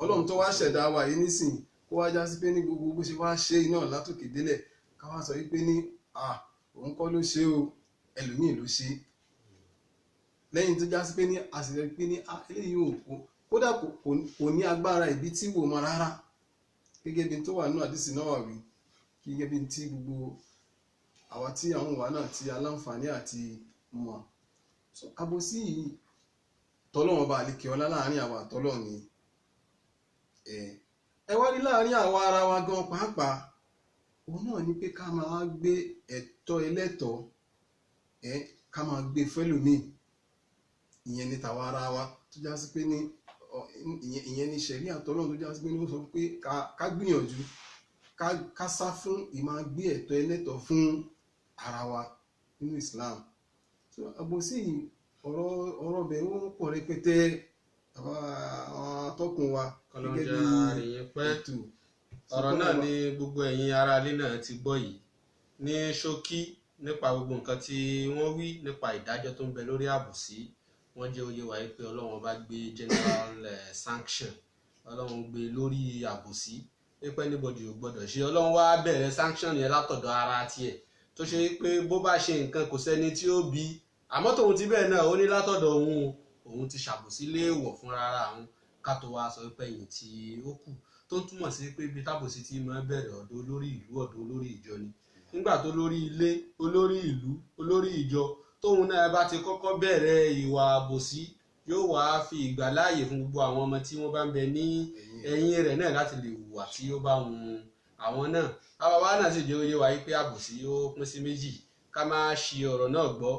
Ọlọ́run tó wá ṣẹ̀dá wa yìí nísìnyí kó wá já sí pé ní gbogbo bó ṣe wá ṣe iná látòkè délẹ̀ ká wá sọ wípé ní òun kọ́ ló ṣe o ẹlòmíì ló ṣe lẹ́yìn tó já sí pé ní àṣìṣe pé ní eléyìí ò kódà kò ní agbára ìbí tí wò mọ́ rárá gẹ́gẹ́ bí tó wà nínú àdìsí náà wà wí gẹ́gẹ́ bí tí gbogbo àwa tí àwọn wà náà ti aláǹfààní àti mọ̀ àbòsí yìí tọ́lọ́wọ́n bá àlékè ọlá láàrin àwa àtọ́lọ́ ni ẹ wá rí láàrin àwa ara wa gan pàápàá òun náà ni pé ká máa gbé ẹ̀tọ́ ẹlẹ́tọ̀ọ́ ká máa gbé fẹ́lòmíì ìyẹn ní tàwa ara wa tó já sí pé ní ìyẹn ní ṣẹ̀rí àtọ́lọ́run tó já sí pé ní ó sọ pé ká gbìyànjú ká sá fún ìmáa gbé ẹ̀tọ́ ẹlẹ́tọ̀ọ́ fún ara wa nínú Islam so àbòsí ọ̀rọ̀ bẹ̀ ó pọ̀ rẹpẹtẹ àwọn atọ́kùn wa kọlọ́njà àríyìn pẹ́ ọ̀rọ̀ náà ni gbogbo ẹ̀yin ará ilé náà ti gbọ́ yìí ní ṣókí nípa gbogbo nǹkan tí wọ́n wí nípa ìdájọ́ tó ń bẹ lórí àbòsí wọ́n jẹ́ oyè wáyé pé Ọlọ́run bá gbé general sanction Ọlọ́run gbé lórí àbòsí pé anybody ò gbọ́dọ̀ ṣe Ọlọ́run wá bẹ̀rẹ̀ sanction yẹn látọ̀dọ̀ ara tiẹ̀ tó ṣe pé bó bá ṣe nǹkan kò sẹ́ni tí ó bí àmọ́ tòun ti bẹ́ẹ̀ náà ó ní látọ̀dọ̀ òun ti ṣàbòsí léèwọ̀ fúnra ara òun ká tó wá sọ pé ẹ̀yìn tí ó kù tó ń túmọ̀ sí pé ibi tábòsí ti máa bẹ̀rẹ̀ ọ̀dọ̀ olórí ìlú ọ̀dọ̀ olórí ìjọ ni nígbà tó lórí ilé olórí ìlú olórí ìjọ tóun náà bá ti kọ́kọ́ bẹ̀rẹ̀ ìwà àbòsí yóò wá fi ìgbà láàyè fún gbogbo àwọn ọmọ tí wọ́n bá ń bẹ ní ẹ̀yìn rẹ̀ náà láti lè hùwà tí ó bá wù àwọn náà àwọn wa náà sì jẹ́ oyé wa pé àbòsí ó pín sí méjì ká má ṣì ọ̀rọ̀ náà gbọ́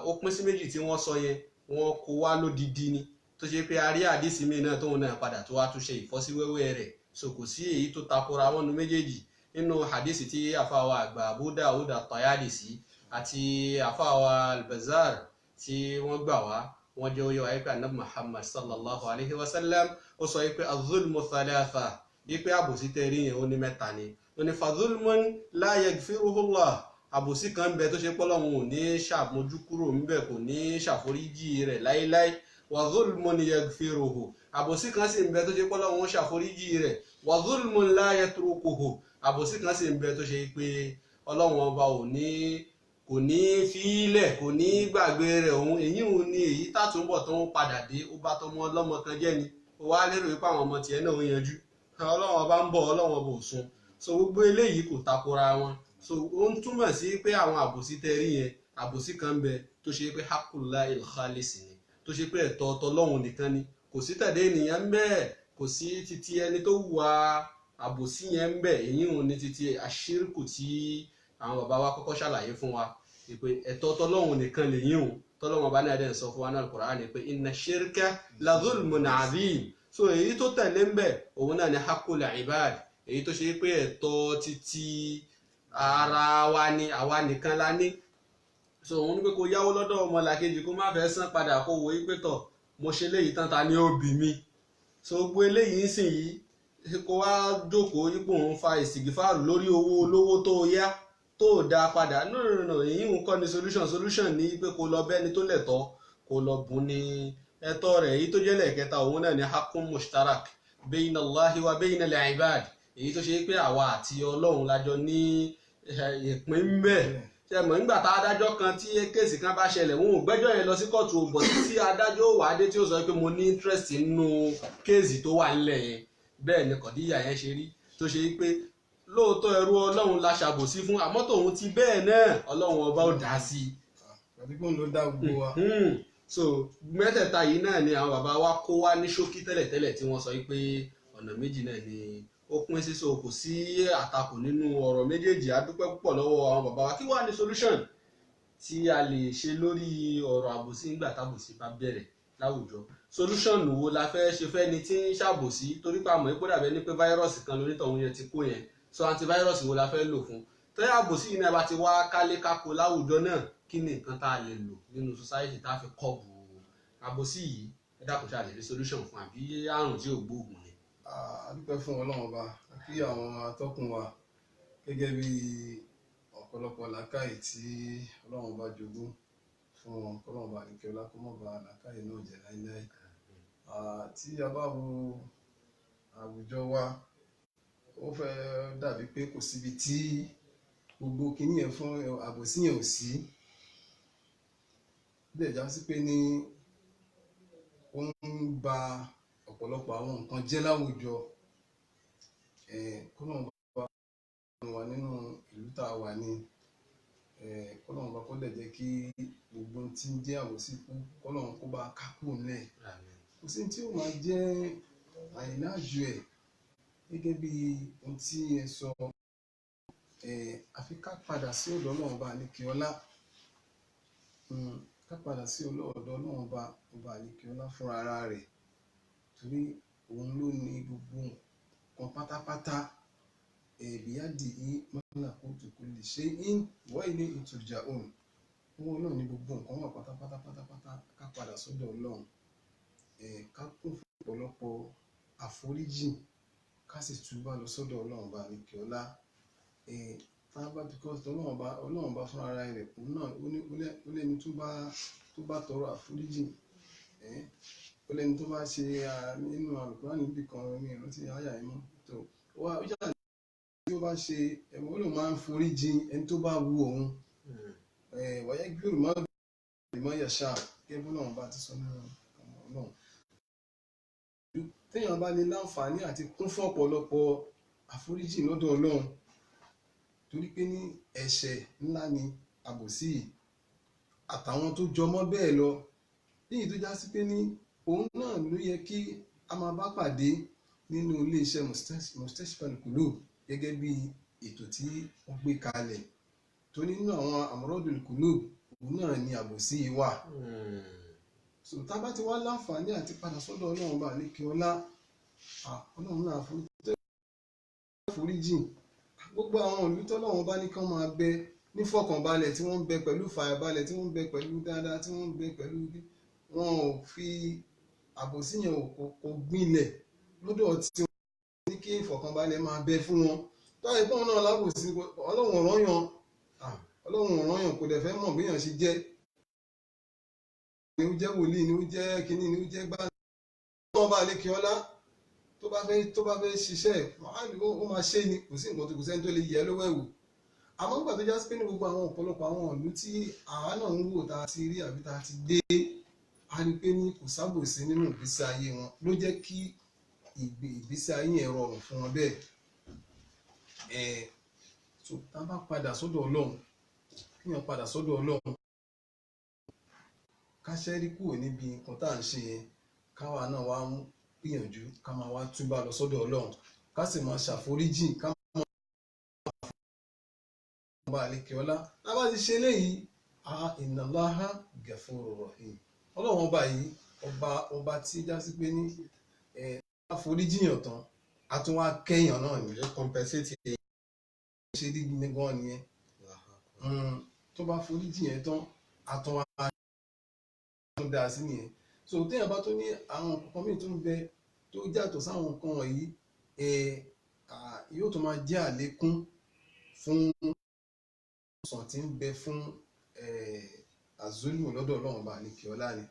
ó pín sí méjì tí wọ́n sọ yẹn wọ́n kó wá lódidi ni tó ṣe pé a rí àdìsí mi náà tóun náà padà tó wá tún ṣe ìfọ́síwẹ́wẹ́ rẹ̀ so kò sí èyí tó takora wọn nu méjèèjì nínú àdìsí tí àfàwà àgbà Abu Dawud at-Tayalisi àti àfàwà al-Bazzar tí wọ́n gbà wá wọ́n jẹ́ oyè wáyé pé anabi Muhammad sallallahu alayhi wa sallam ó sọ pé az-zulmu thalatha wípé àbòsí tẹ̀rí yẹn ó ní mẹ́ta ni ó ní fa-zulmun la yaghfiruhu Allah àbòsí kan bẹ tó ṣe pé Ọlọ́run ò ní ṣàmójúkúrò ńbẹ kò ní ṣàforíjì rẹ̀ láéláé wa zulmun yaghfiruhu àbòsí kan sì ń bẹ tó ṣe pé Ọlọ́run ó ṣàforíjì rẹ̀ wa zulmun la yatrukuhu àbòsí kan sì ń bẹ tó ṣe pé Ọlọ́run ọba kò ní fílẹ̀ kò ní gbàgbé rẹ̀ òun èyí òun ni èyí tàtúbọ̀ tó ń padà dé ó bá tọmọ ọlọ́mọ kan jẹ́ ni ó wá lérò wípé àwọn ọmọ tiẹ̀ náà ń yanjú Ọlọ́run ọba ń bọ̀ Ọlọ́run ọba ò sùn so gbogbo eléyìí kò takora wọn so ó ń túmọ̀ sí pé àwọn àbòsí tẹ̀rí yẹn àbòsí kan ń bẹ tó ṣe pé haqqul khalis ni tó ṣe pé ẹ̀tọ́ Ọlọ́run nìkan ni kò sí tẹ̀dé ènìyàn ń bẹ kò sí titi ẹni tó wà àbòsí yẹn ń bẹ èyí òun ní titi àṣírìkù tí àwọn bàbá wa kọ́kọ́ ṣàlàyé fún wa pé ẹ̀tọ́ Ọlọ́run nìkan lè yín òun tọ́lọ́run bá náà dẹ̀ ń sọ fún wa náà Al-Qur'an pé inna shirka la zulmun azim so èyí tó tẹ̀lé ń bẹ òun náà ni haqqul ibad èyí tó ṣe pé ẹ̀tọ́ títí ara wa ni àwa nìkan la ní so òun ní pé kó yáwó lọ́dọ̀ ọmọlàkejì kó má fẹ́ san padà kó wo pé tọ̀ mo ṣe léyìí tán ta ni ó bì mí so gbogbo eléyìí ń sìn yìí kó wá jókòó yípo òun fa ìsìgìfàrù lórí owó olówó tó yá tó dá padà no èyí ń kọ́ ni solution ní pé kó lọ bẹ́ni tó lẹ̀tọ́ kó lọ bùn ní ẹ̀tọ́ rẹ̀. Èyí tó jẹ́ lẹ́ẹ̀kẹta òun náà ni haqqun mushtarak bayna Allahi wa bayna al-ibad, èyí tó ṣe pé àwa àti Ọlọ́run lájọ ní ìpín ń bẹ. Ṣe mọ̀ nígbà tá adájọ́ kan tí kéèsì kan bá ṣẹlẹ̀ wọn ò gbẹ́jọ́ yẹn lọ sí kóòtù òbọ̀ tí adájọ́ wà á dé tí ó sọ pé mo ní interest nínú kéèsì tó wà nílẹ̀ yẹn. Bẹ́ẹ̀ ni kọ̀díyà yẹn ṣe rí, tó ṣe pé lóòótọ́ ẹrú Ọlọ́run la ṣàbòsí fún, àmọ́ tòun ti bẹ́ẹ̀ náà Ọlọ́run ọba ò dá sí i. àbíkún ló dá gbogbo wa. So mẹ́tẹ̀ẹ̀ta yìí náà ni àwọn bàbá wa kó wá ní ṣókí tẹ́lẹ̀tẹ́lẹ̀ tí wọ́n sọ pé ọ̀nà méjì náà ni ó pín sí, so kò sí àtakò nínú ọ̀rọ̀ méjèèjì. A dúpẹ́ púpọ̀ lọ́wọ́ àwọn bàbá wa. Kí wá ní solution tí a lè ṣe lórí ọ̀rọ̀ àbòsí nígbà tábòsí bá bẹ̀rẹ̀ láwùjọ? Solution wo la fẹ́ ṣe fẹ́ni tí ń ṣàbòsí? Torí pé àmọ́ ipò dàbẹ́ ní pé fáírọ́ọ̀sì kan lónítọ̀hún yẹn ti kó yẹn, so antivirus wo la fẹ́ lò fún? Tẹ́lẹ̀ àbòsí yìí náà bá ti wá kálé kákó láwùjọ náà, kí ni nǹkan tá a lè lò nínú society tá a fi kọ́bù àbòsí yìí? Ẹ dákun ṣáà lè rí solution fún àbí àrùn tí ò gbóògùn ni? A dúpẹ́ fún Ọlọ́run ọba, kí àwọn atọ́kùn wa gẹ́gẹ́ bí ọ̀pọ̀lọpọ̀ làákàyè tí Ọlọ́run ọba jogún fún wọn, kọ́lọ́run ọba àdìkẹ́ ọlá kó mọ̀ bá làákàyè náà jẹ́ láíláí. Tí a bá wo àwùjọ wa, ó fẹ́ dàbí pé kò síbi tí gbogbo kinní yẹn fún àbòsí yẹn ò sí. Bẹ́ẹ̀ já sí pé ní ó ń ba ọ̀pọ̀lọpọ̀ àwọn nǹkan jẹ́ láwùjọ. Kọ́lọ́run bá wà nínú ìlú tá a wà ní, kọ́lọ́run bá kó dẹ̀ jẹ́ kí gbogbo tí ń jẹ́ àbòsí kú, kọ́lọ́run kó bá kákò ńlẹ̀. Kò sí tí ó máa jẹ́ àìláàjù ẹ̀ gẹ́gẹ́ bí ohun tí ẹ sọ. Àfi ká padà sí ọ̀dọ̀ Ọlọ́run bá àlékè ọlá. Ká padà sí ọ̀dọ̀ Ọlọ́run bá àlékè ọlá fún ara rẹ̀, torí òun ló ní gbogbo nǹkan pátápátá. Bíyádì yìí malakutu kulli shay'in wa ilayhi turja'un. Òun náà ní gbogbo nǹkan wà pátápátá. Ká padà sọ́dọ̀ Ọlọ́run, ká kún fún ọ̀pọ̀lọpọ̀ àforíjì, ká sì túbà lọ sọ́dọ̀ Ọlọ́run bá àlékè ọlá. Because Ọlọ́run bá fún ara rẹ̀, òun náà ó lẹ́ni tó bá tọrọ àforíjì, ó lẹ́ni tó bá ṣe nínú Al-Qur'an níbi kan ní ìrántí àyà ìmọ̀ tó wá yára tí ó bá ṣe ẹ̀wọ̀n ó lè máa ń foríjì ẹni tó bá wu òun. Wáyé gbèrú má ìmọ̀ yẹ̀ṣà gẹ́gẹ́ bí Ọlọ́run bá ti sọ nínú Ọlọ́run. Téèyàn bá ní láǹfààní àti kún fún ọ̀pọ̀lọpọ̀ àforíjì lọ́dọ̀ Ọlọ́run, torí pé ní ẹ̀ṣẹ̀ ńlá ni àbòsí àtàwọn tó jọmọ́ bẹ́ẹ̀ lọ. Léyìí tó já sí pé ní òun náà ló yẹ kí a máa bá pàdé nínú iléeṣẹ́ Mustashfal Qulub gẹ́gẹ́ bí ètò tí wọ́n gbé kalẹ̀. tó nínú àwọn amradul qulub òun náà ni àbòsí wà. So tá bá ti wá láǹfààní àti padà sọ́dọ̀ Ọlọ́run bá lékè ọlá, Ọlọ́run náà foríjìn gbogbo àwọn ìlú tọ́lọ́run bá ní kán máa bẹ ní fọkànbalẹ̀, tí wọ́n ń bẹ pẹ̀lú fàyàbalẹ̀, tí wọ́n ń bẹ pẹ̀lú dáadáa, tí wọ́n ń bẹ pẹ̀lú wọn ò fi àbòsí yẹn kò gbinlẹ̀ lọ́dọ̀ tí wọ́n ní kí ìfọkànbalẹ̀ máa bẹ fún wọn. Táyé pọ́n náà lábòsí Ọlọ́run ọ̀ranyàn kò dẹ̀ fẹ́ mọ̀ béèyàn ṣe jẹ́, ni ó jẹ́ wòlíì, ni ó jẹ́ kínní, ni ó jẹ́ gbá wọn bá lékè ọlá tó bá fẹ́ ṣiṣẹ́ ó máa ṣe ni, kò sí nǹkan tó kò sẹ́ni tó lè yẹ lówó ẹ̀wò. Àmọ́ nígbà tó já sí pé ní gbogbo àwọn ọ̀pọ̀lọpọ̀ àwọn ìlú tí àwa náà ń wò tá a ti rí àbí tá a ti dé, a rí pé ní kò sábòsí nínú ìgbésí ayé wọn, ló jẹ́ kí ìgbésí ayé yẹn rọrùn fún wọn bẹ́ẹ̀. So tá a bá padà sọ́dọ̀ Ọlọ́run, kíyàn padà sọ́dọ̀ Ọlọ́run, ká ṣẹ́rí kúrò níbi nǹkan tá à ń ṣe yẹn, káwa náà wá gbìyànjú ká máa wá túbà lọ sọ́dọ̀ Ọlọ́run, ká sì máa ṣàforíjì, ká máa bá àlékè ọlá. Tá bá ti ṣe eléyìí, inna Allaha ghafurur rahim. Ọlọ́run ọba yìí, ọba tí já sí pé ní àforíjìyàn tán a tún wá kẹ́yàn náà ní compensate ṣe rí gan nìyẹn. Tó bá foríjìyàn tán a tún wá dá sí nìyẹn. So téèyàn bá tó ní àwọn nǹkan míì tó ń bẹ tó yàtọ̀ sáwọn nǹkan wọ̀nyí, yóò tó máa jẹ́ àlékún fún sàn tí ń bẹ fún azulmu lọ́dọ̀ ọlọ́run ọba àlekèọlá ni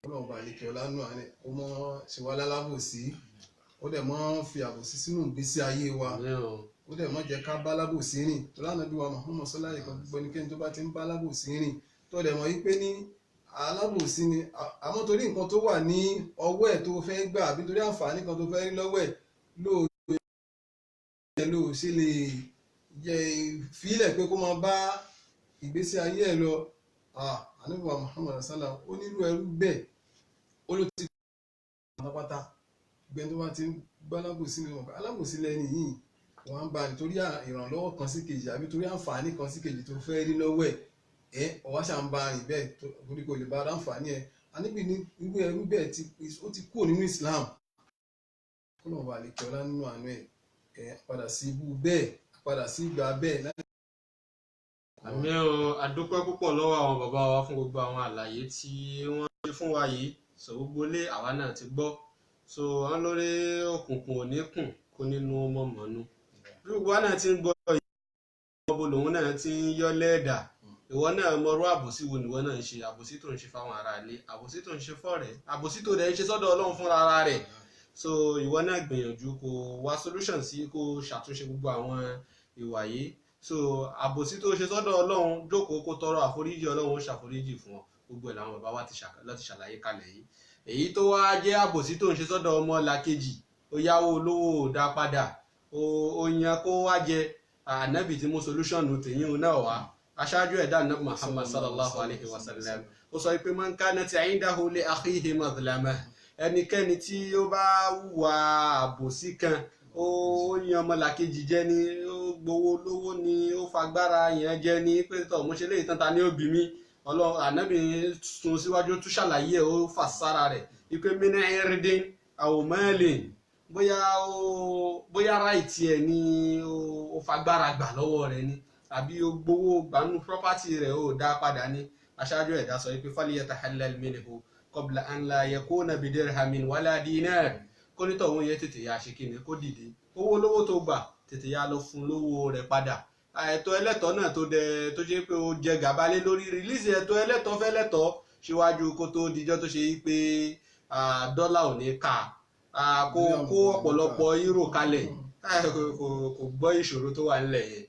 ọlọ́run ọba àlekèọlá náà ni ó mọ́ ṣe wá lálábòsí ó dẹ̀ mọ́ fi àbòsí sínú ìgbésí ayé wa ó dẹ̀ mọ́ jẹ́ ká bá lábòsí rìn tó lánàá bí wa Muhammad sallallahu alaihi wasallam gbogbo ẹnikẹ́ni tó bá ti ń bá lábòsí rìn tó dẹ̀ mọ́ wípé ní alábòsí ni àmọ́ torí nǹkan tó wà ní ọwọ́ ẹ̀ tó fẹ́ gbà àbí torí àǹfààní kan tó fẹ́ rí lọ́wọ́ ẹ̀ ló ṣe lè yẹ fílẹ̀ pé kó máa bá ìgbésí ayé ẹ̀ lọ ànábì wa Muhammad sallam ó nílò ẹrú bẹ́ẹ̀ ó ló ti pátápátá gbẹ́ni tó bá ti ń gbá alábòsí ni wọn alábòsí lẹ́ni yìí wọ́n á bá nítorí ìrànlọ́wọ́ kan sí kejì àbí torí àǹfààní kan sí kejì tó fẹ́ rí lọ́wọ́ ẹ̀ ọwọ́ ṣà ń bá rìn bẹ́ẹ̀ torí kò lè bá àǹfààní ẹ̀ àníbi ní irú ẹrú bẹ́ẹ̀ ó ti kúrò nínú Islam kó lọ́wọ́ bá lè kí ọlá nínú àánú ẹ̀ padà sí ibú bẹ́ẹ̀ padà sí ìgbà bẹ́ẹ̀. àmì àdúpẹ́ púpọ̀ lọ́wọ́ àwọn bàbá wa fún gbogbo àwọn àlàyé tí wọ́n ṣe fún wa yìí sọ gbogbo lé àwa náà ti gbọ́ so wọ́n lórí òkùnkùn òní kùn kó nínú ọmọ mọ́nú bí gbogbo wa náà ti ń gbọ́ yìí ọmọ lòun náà ti ń yọ lẹ́ẹ̀dà ìwọ náà mọrú àbòsí wo nìwọ náà ń ṣe àbòsí tó ń ṣe fáwọn ará ilé àbòsí tó ń ṣe fọ́rẹ̀ẹ́ àbòsí tó dẹ̀ ń ṣe sọ́dọ̀ Ọlọ́run fúnra ara rẹ̀ so ìwọ náà gbìyànjú kó wá solution sí kó ṣàtúnṣe gbogbo àwọn ìwà yìí so àbòsí tó ṣe sọ́dọ̀ Ọlọ́run jókòó kó tọrọ àforíjì Ọlọ́run ó ṣàforíjì fún ọ gbogbo ẹ̀ làwọn bàbá wa láti ṣàlàyé kalẹ̀ yìí èyí tó wá jẹ́ àbòsí tó ń ṣe sọ́dọ̀ ọmọ làkejì ó yáwó olówó ò dá padà ó yan kó wá jẹ ànábì tí mo solution tèyí náà wá aṣáájú ẹ̀dá ànábì Muhammad sallallahu alayhi wa sallam ó sọ pé man kanat indahu li akhihi madlama ẹnikẹ́ni tí ó bá hùwà àbòsí kan ó yan ọmọlàkejì jẹ ni ó gbowó lówó ni ó fagbára yẹn jẹ ni pé tọ́ mo ṣe léyìí tán ta ni ó bí mi ọlọ́run ànábì sun síwájú tún ṣàlàyé ẹ̀ ó fà sára rẹ̀ ipe min irdin aw malin bóyá ráìtì ẹ̀ ni ó fagbára gbà lọ́wọ́ rẹ̀ ni àbí ó gbowó gbanú property rẹ̀ ó dá padà ní aṣáájú ẹ̀dá sọ pé falyatahallal minhu qabla an la yakuna bidirhamin wala dinar kó nítọ̀ òun yẹ tètè ya ṣe kíni kó dìde owó lówó tó gbà tètè ya lọ fún lówó rẹ̀ padà ẹ̀tọ́ ẹlẹ́tọ̀ náà tó jẹ́ pé ó jẹ gàba lé lórí rìlíìsì ẹ̀tọ́ ẹlẹ́tọ̀ fẹ́lẹ́tọ̀ síwájú kó tó dijọ́ tó ṣe pé dọ́là ò ní ká kó ọ̀pọ̀lọpọ̀ euro kalẹ̀ kò gbọ́ ìṣòro tó wà nílẹ̀ yẹn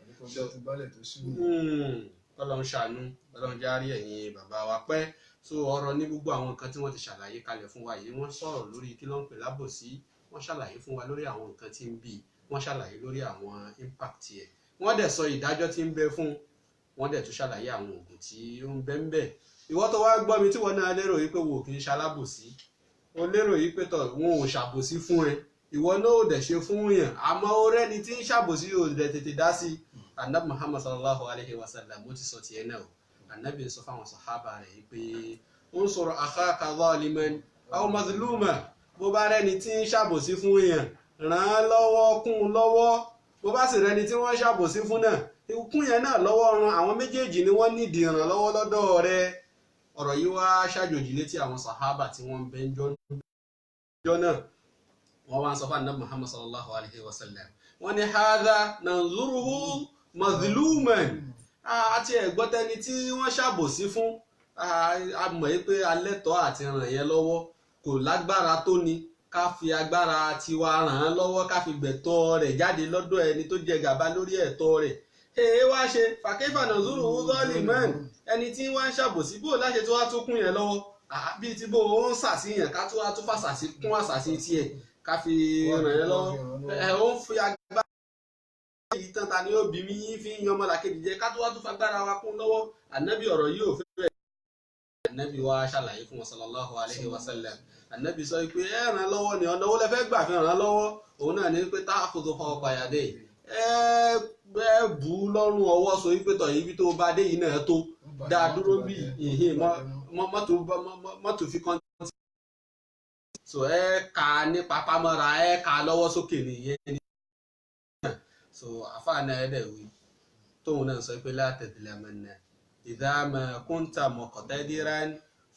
Ọlọ́run ṣàánú Ọlọ́run járí ẹ̀yin bàbá wa pẹ́ so ọ̀rọ̀ ní gbogbo àwọn nǹkan tí wọ́n ti ṣàlàyé kalẹ̀ fún wa yìí wọ́n sọ̀rọ̀ lórí kí ló ń pè lábòsí wọ́n ṣàlàyé fún wa lórí àwọn nǹkan tí ń bì wọ́n ṣàlàyé lórí àwọn impact ẹ̀ wọ́n dẹ̀ sọ ìdájọ́ tí ń bẹ fún wọ́n dẹ̀ tún ṣàlàyé àwọn oògùn tí ó ń bẹ ń bẹ ìwọ tó wá gbọ́ mi tí wọ́n náà lérò yìí pé wò kì í ṣalábòsí o lérò yìí pé tọ̀ wọn ò ṣàbòsí fún ẹ ìwọ náà ò dẹ̀ ṣe fún yàn àmọ́ ó rẹ́ni tí ń ṣàbòsí ò dẹ̀ tètè dá sí Ànábì Muhammad sallallahu alayhi wa sallam ó ti sọ tiẹ̀ náà Ànábì sọ fáwọn sàhábà rẹ̀ yìí pé unsur akhaka zaliman aw mazluma bó bá rẹ́ni tí ń ṣàbòsí fún yàn ràn án lọ́wọ́ kún un lọ́wọ́ bó bá sì rẹ́ni tí wọ́n ṣàbòsí fún náà kún yẹn náà lọ́wọ́ ran àwọn méjèèjì ni wọ́n nídìí ìrànlọ́wọ́ lọ́dọ̀ rẹ̀ ọ̀rọ̀ yìí wá ṣàjòjì létí àwọn sàhábà tí wọ́n ń bẹ jọ náà wọ́n wá ń sọ fún Ànábì Muhammad sallallahu alayhi wa sallam wọ́n ní hadha nanzuruhu mazluman àti ẹ̀gbọ́tẹni tí wọ́n ṣàbòsí fún a mọ̀ pé alẹ́tọ̀ àti ràn yẹn lọ́wọ́ kò lágbára tó ni ká fi agbára tiwa ràn án lọ́wọ́ ká fi gbẹ̀tọ́ rẹ̀ jáde lọ́dọ̀ ẹni tó jẹ gàba lórí ẹ̀tọ́ rẹ̀ èé wá ṣe fàkẹ́fà nàzúrù zaliman ẹni tí wọ́n ń ṣàbòsí bó láṣẹ tí wọ́n á tún kún yẹn lọ́wọ́ bíi ti bó ó ń sàṣìyàn ká tún wá tún fàṣàṣì kún àṣàṣì tiẹ̀ ká fi ràn yẹn lọ́wọ́ ó ń fi agbára yìí tán ta ni ó bí mi fi ń yan ọmọlàkejì jẹ ká tún wá tún fagbára wa kún lọ́wọ́ ànábì ọ̀rọ̀ yìí ò fẹ́ ànábì wa ṣàlàyé fún wọn sallallahu alayhi wa sallam ànábì sọ pé ẹ ràn lọ́wọ́ ni ọ̀nà owó lẹ fẹ́ gbà fi ràn lọ́wọ́ òun náà ní pé ta'khudhu fawqa yaday ẹ bù ú lọ́rùn ọwọ́ sọ wípé tọ̀ ibi tó bá dé yìí náà tó dáa dúró bí ìhìn mọ́tò fi kàn so ẹ kà ní papamọ́ra ẹ kà lọ́wọ́ sókè nìyẹn so àfààní ẹ̀dẹ̀ wí tóun náà sọ pé la tadlamanna idha ma kunta muqtadiran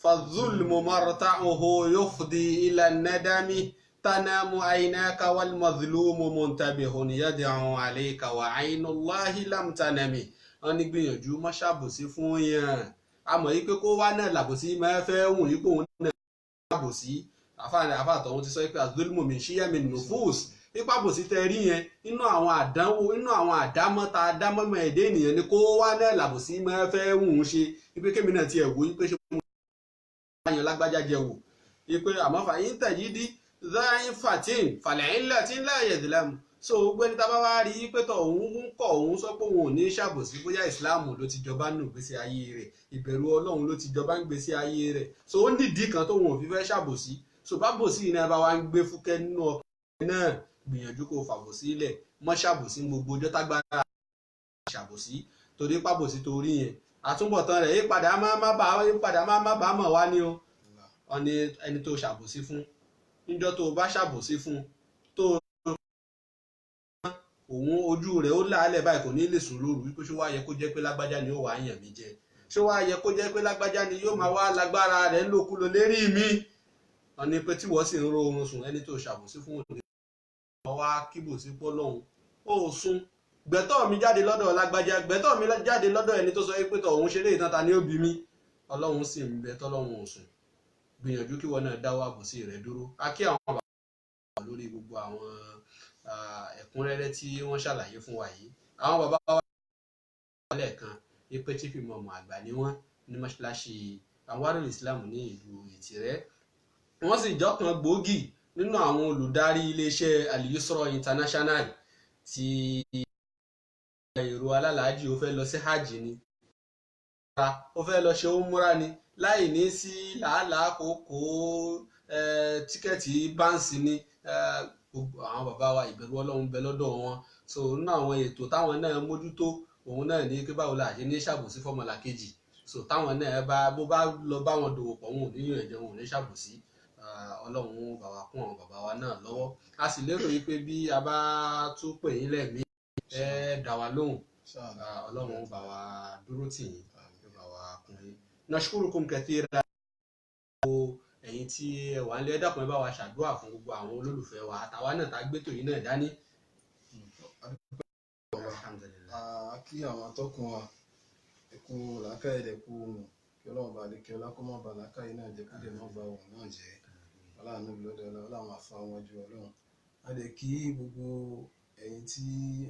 fadh-dhulmu marta'uhu yufdi ila an-nadami tanamu aynaka wal mazlumu muntabihun yad'u alayka wa aynullahi lam tanami. Wọ́n ní gbìyànjú má ṣàbòsí fún yàn. A mọ̀ yí pé kó wá náà làbòsí máa fẹ́ hùn yí pé òun náà ṣàbòsí. Àfàtọ̀hún ti sọ pé az-zulmu min shiyami nufus. Nípa àbòsí tẹ rí yẹn nínú àwọn àdánwò nínú àwọn àdámọ́ ta àdámọ́mọ́ ẹ̀dẹ́ ènìyàn ni kó wá náà làbòsí máa fẹ́ hùn ṣe. Wípé kémi náà tiẹ̀ wò wípé ṣé mo yan lágbájá jẹ wò. Wípé àmọ́ fàyín tẹ̀yídí zayin fatin falẹ̀yìn latin láàyè ìdílámù. So gbẹ́ni tá a bá wá rí pé tọ̀ òun ń kọ̀ òun sọ pé òun ò ní ṣàbòsí bóyá ìsìláàmù ló ti jọba nù gbèsè ayé rẹ̀, ìbẹ̀rù ọlọ́run ló ti jọba ń gbèsè ayé rẹ̀. So ó nídìí kan tóun ò fi fẹ́ ṣàbòsí. So bábòsí yìí náà bá wá ń gbé fúkẹ́ nínú ọkùnrin náà gbìyànjú kó fàbòsí lẹ̀ mọ́ ṣàbòsí gbogbo ọjọ́ tágbára ṣàbòsí torí pábòsí torí yẹn àtúbọ̀tán rẹ̀ yípadà má bá mọ̀ wá ní o. Wọ́n ní ẹni tó ṣàbòsí fún níjọ́ tó bá ṣàbòsí fún tó òun ojú rẹ̀ ó láàlẹ̀ báyìí kò ní lè sùn lóru wípé ṣó wá yẹ kó jẹ́ pé lágbájá ni ó wà á yàn mí jẹ, ṣó wá yẹ kó jẹ́ pé lágbájá ni yóò máa wá lágbára rẹ̀ ńlòkulò lérí mi. Wọ́n ní pé tí wọ́n sì ń ro oorun sùn ẹni tó ṣàbòsí fún òun wọ́n wá kíbòsí pọ́ lọ́hùn ó sùn gbẹ̀tọ́ mi jáde lọ́dọ̀ lágbájá gbẹ̀tọ́ mi jáde lọ́dọ̀ ẹni tó sọ pé tọ̀ òun ṣeré ìtàn ta ni ó bí mi. Ọlọ́run sì ń bẹ tọ́lọ́run ò sùn. Gbìyànjú kí wọ́n náà dáwọ́ àbòsí rẹ̀ dúró. A kí àwọn bàbá wa lórí gbogbo àwọn ẹ̀kúnrẹ́rẹ́ tí wọ́n ṣàlàyé fún wa yìí. Àwọn bàbá wa lẹ́ẹ̀kan pé tí fìmọ̀ ọmọ àgbà ni wọ́n ní mọ́ṣáláṣí Anwarul Islam ní ìlú Ìtìrẹ́. Wọ́n sì jọ́kan gbòógì nínú àwọn olùdarí iléeṣẹ́ Al-Yusra International tí èrò alálàájì ó fẹ́ lọ sí hajj ni ó fẹ́ lọ ṣe umura ni láì ní sí làálàá kókó tíkẹ́ẹ̀tì báǹsì ni. Àwọn bàbá wa ìbẹ̀rù ọlọ́run bẹ lọ́dọ̀ wọn. So nínú àwọn ètò táwọn náà mójútó òun náà ní pé báwo la ṣe ní ṣàbòsí fọ́mọlà kejì. So táwọn náà bó bá lọ bá wọn dòwò pọ̀ wọn ò ní yàn ẹ̀jẹ̀ wọn ò ní ṣàbòsí. Ọlọ́run bá wa kún àwọn bàbá wa náà lọ́wọ́. A sì lérò yìí pé bí a bá tún pè yín lẹ́mí dá wa lóhùn. Ọlọ́run bá wa dúró tì yín bá wa kún yín. Nashkurukum kathira ẹ̀yin tí ẹ wà nílé ẹ dákun ẹ bá wa ṣàdúrà fún gbogbo àwọn olólùfẹ́ wa àtàwa náà tá gbé tòyìn náà dání. A kí àwọn atọ́kùn wa ẹ̀kú làákàyè ẹ̀kú ohun kí ọlọ́run bá lè kí ọlá kó má ba làákàyè náà jẹ́ kó dé má ba ohun náà jẹ́ ọlọ́run lọ́dọ̀ ọlọ́run àfa wọn ju ọlọ́run. A lè kí gbogbo ẹ̀yin tí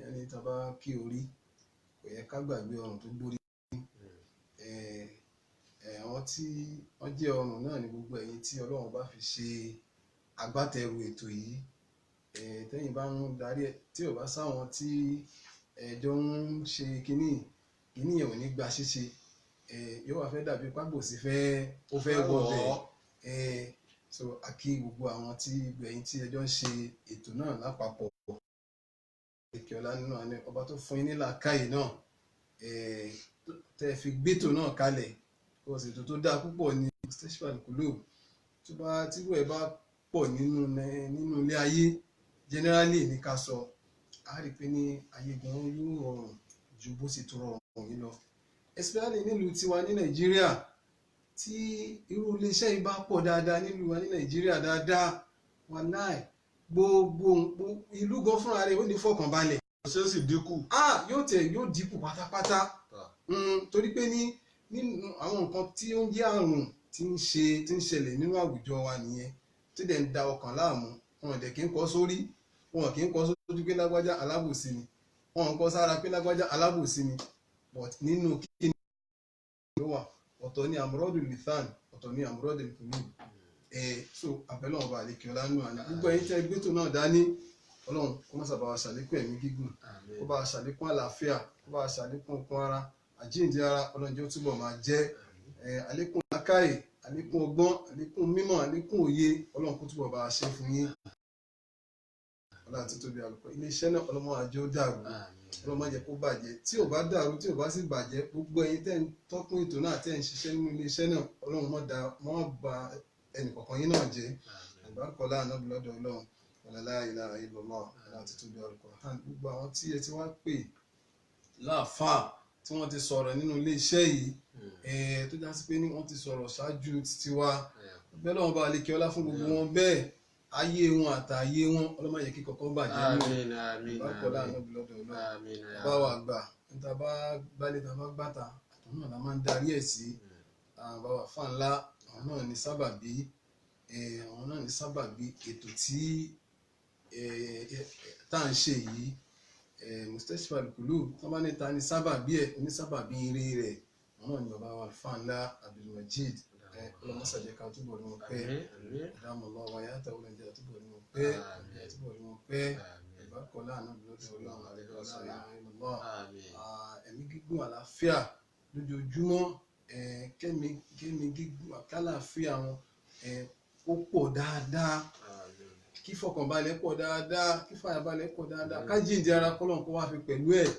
ẹni tá bá kí orí kò yẹ ká gbàgbé ọrùn tó gbórí. Àwọn tí wọ́n jẹ́ ọrùn náà ni gbogbo ẹ̀yin tí ọlọ́run bá fi ṣe agbátẹrù ètò yìí. Tẹ́yìn bá ń darí ẹ̀ tí ò bá sáwọn tí ẹjọ́ ń ṣe kínní yẹn ò ní gba ṣíṣe yóò wá fẹ́ dàbí págbòsí ó fẹ́ wọbẹ̀. So a kí gbogbo àwọn tí gbẹ̀yìn tí ẹjọ́ ń ṣe ètò náà lápapọ̀. Ìkẹ́ọ̀lá nínú àná ọba tó fún yín ní làákàyè náà tẹ́ fi gbétò náà kalẹ̀ ọ̀sẹ̀ tó dáa púpọ̀ ní Mustashfal Qulub tí wọ́n bá pọ̀ nínú ilé ayé generally ní ká sọ a rí pé ní ayé gan yóò rọrùn ju bó ṣe tó rọrùn yìí lọ especially nílùú tiwa ní Nàìjíríà tí irú iléeṣẹ́ yìí bá pọ̀ dáadáa nílùú wa ní Nàìjíríà dáadáa wàláì gbogbo ìlú gan fúnra rẹ̀ ó ní fọkànbalẹ̀. Ṣé ó sì dínkù? Yóò dínkù pátápátá torí pé nínú àwọn nǹkan tí ó ń jẹ́ àrùn tí ń ṣẹlẹ̀ nínú àwùjọ wa nìyẹn tí dẹ̀ ń da ọkàn láàmú. Wọn dẹ̀ kí ń kọ́ sórí wọn kì í kọ́ sójú pé lágbájá alábòsí ni wọn kọ́ sára pé lágbájá alábòsí ni but nínú kíkí ló wà ọ̀tọ̀ ní amúrọ́dù lithan ọ̀tọ̀ ní amúrọ́dù qulub. So àbẹ̀lẹ̀ ọba àlekè ọlá nù àná gbogbo ẹ̀yin tẹ́ gbé tó náà dání Ọlọ́run kó má sábà wa ṣàlékún ẹ̀mí gígùn kó bá wa ṣàlékún àlàáfíà kó bá wa ṣàlékún okun ara àjíǹde ara Ọlọ́run jẹ́ ó túbọ̀ máa jẹ́ àlékún làákàyè àlékún ọgbọ́n àlékún mímọ̀ àlékún òye Ọlọ́run kó túbọ̀ bá wa ṣe fún yín Ọlọ́run àti tóbi àlùkò iléeṣẹ́ náà Ọlọ́run àjẹ́ ó dàrú Ọlọ́run má jẹ́ kó bàjẹ́ tí ò bá dàrú tí ò bá sì bàjẹ́ gbogbo ẹ̀yin tẹ́ ń tọ́kùn ètò náà tẹ́ ń ṣiṣẹ́ nínú iléeṣẹ́ náà Ọlọ́run má bà ẹnì kọ̀ọ̀kan yín náà jẹ́ àgbákọ́lá ànábì lọ́dọ̀ Ọlọ́run la ilaha illallah Ọlọ́run àti tóbi àlùkò gbogbo àwọn tí ẹ ti wá pè láàfáà tí wọ́n ti sọ̀rọ̀ nínú iléeṣẹ́ yìí tó já sí pé ní wọ́n ti sọ̀rọ̀ ṣáájú títí wa bẹ́ẹ̀ lọ́wọ́ bá lè kí ọlá fún gbogbo wọn bẹ́ẹ̀ ayé wọn àtàyé wọn ọlọ́mọ yẹ kí kọ́kọ́ bàjẹ́ nínú àmín àmín ìbákọ́lá ànábì lọ́dọ̀ Ọlọ́run. àmín bá wa gbà níta bá gbálẹ̀ tá a bá gbàtà àtọ̀ náà la máa ń darí ẹ̀ sí. bá wa fà ńlá àwọn náà ní sábàbí ètò tí tá à ń ṣe yìí. Mustashfa al-Qulub tó bá níta ní sábàbí ẹ̀ onísábàbí eré rẹ̀ àwọn náà ní bàbá wa fà ńlá Abdulmajid ọlọ́mọsàjẹ́ ká túbọ̀ ní wọn pẹ́ ìdáàmú lọ́wọ́ ayé àtàwọn ẹ̀jẹ̀ túbọ̀ ní wọn pẹ́ ìbákọ́lá ànábì lọ́dọ̀ Ọlọ́run ẹ̀mí gígùn àlàáfíà lójoojúmọ́ kẹ́mi gígùn àkàlàáfíà wọn ó pọ̀ dáadáa kí fọkànbalẹ̀ pọ̀ dáadáa kí fàyàbalẹ̀ pọ̀ dáadáa ká jíǹde ara kọ́lọ́n kó wá fi pẹ̀lú ẹ̀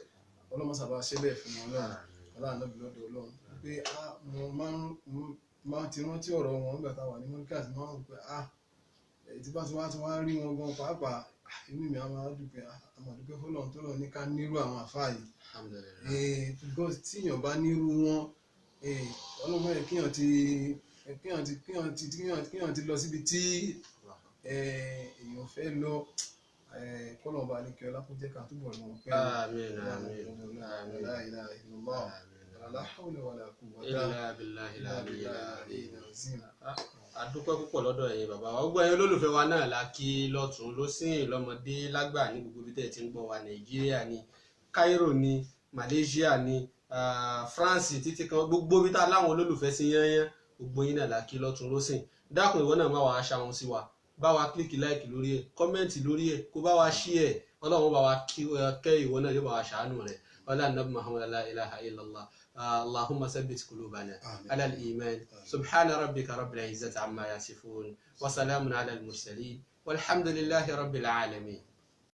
ọlọ́mọsàbà ṣẹlẹ̀ fún wọn Ọlọ́run ànábì lọ́dọ̀ Ọlọ́run pé mo máa ti rántí ọ̀rọ̀ wọn nígbà táwà ní mọ́ríkàsì máa ń pẹ́ tí bá ti wá rí wọn gan pàápàá inú mi a máa dúpẹ́ àmọ̀dúpẹ́ fọlọ́run tó lọ ní ká nírú àwọn àfáà yìí because tíyàn bá nírú wọn ọlọ́mọ yẹn kíyàn ti lọ síbi tí èèyàn fẹ́ lọ kọ́lọ̀ bá ní kí ọlá kó jẹ́ ká túbọ̀ lọ pẹ́ la hawla wala quwwata illa billahil aliyyil azim. Adúpẹ́ púpọ̀ lọ́dọ̀ ẹ̀yin bàbá wa gbogbo ẹ̀yin olólùfẹ́ wa náà la kí lọ́tún lósìn lọ́mọdé lágbà ní gbogbo ibi tẹ́ ti ń gbọ́ wa Nàìjíríà ní Cairo ní Malaysia ní France títí kan gbogbo ibi tá láwọn olólùfẹ́ sí yányán gbogbo yín náà la kí lọ́tún lósìn. Dákun ìwọ náà má wàá ṣàwọn sí wa bá wa kílíkì láìkì lórí ẹ̀ kọ́mẹ́ǹtì lórí ẹ̀ kó bá wa ṣí ẹ̀ Ọlọ́run bá wa kẹ́ ìwọ náà yóò bá wa ṣàánú rẹ̀ wala nabi Muhammad la ilaha illallah. اللهم ثبت قلوبنا على الإيمان سبحان ربك رب العزة عما يصفون وسلام على المرسلين والحمد لله رب العالمين.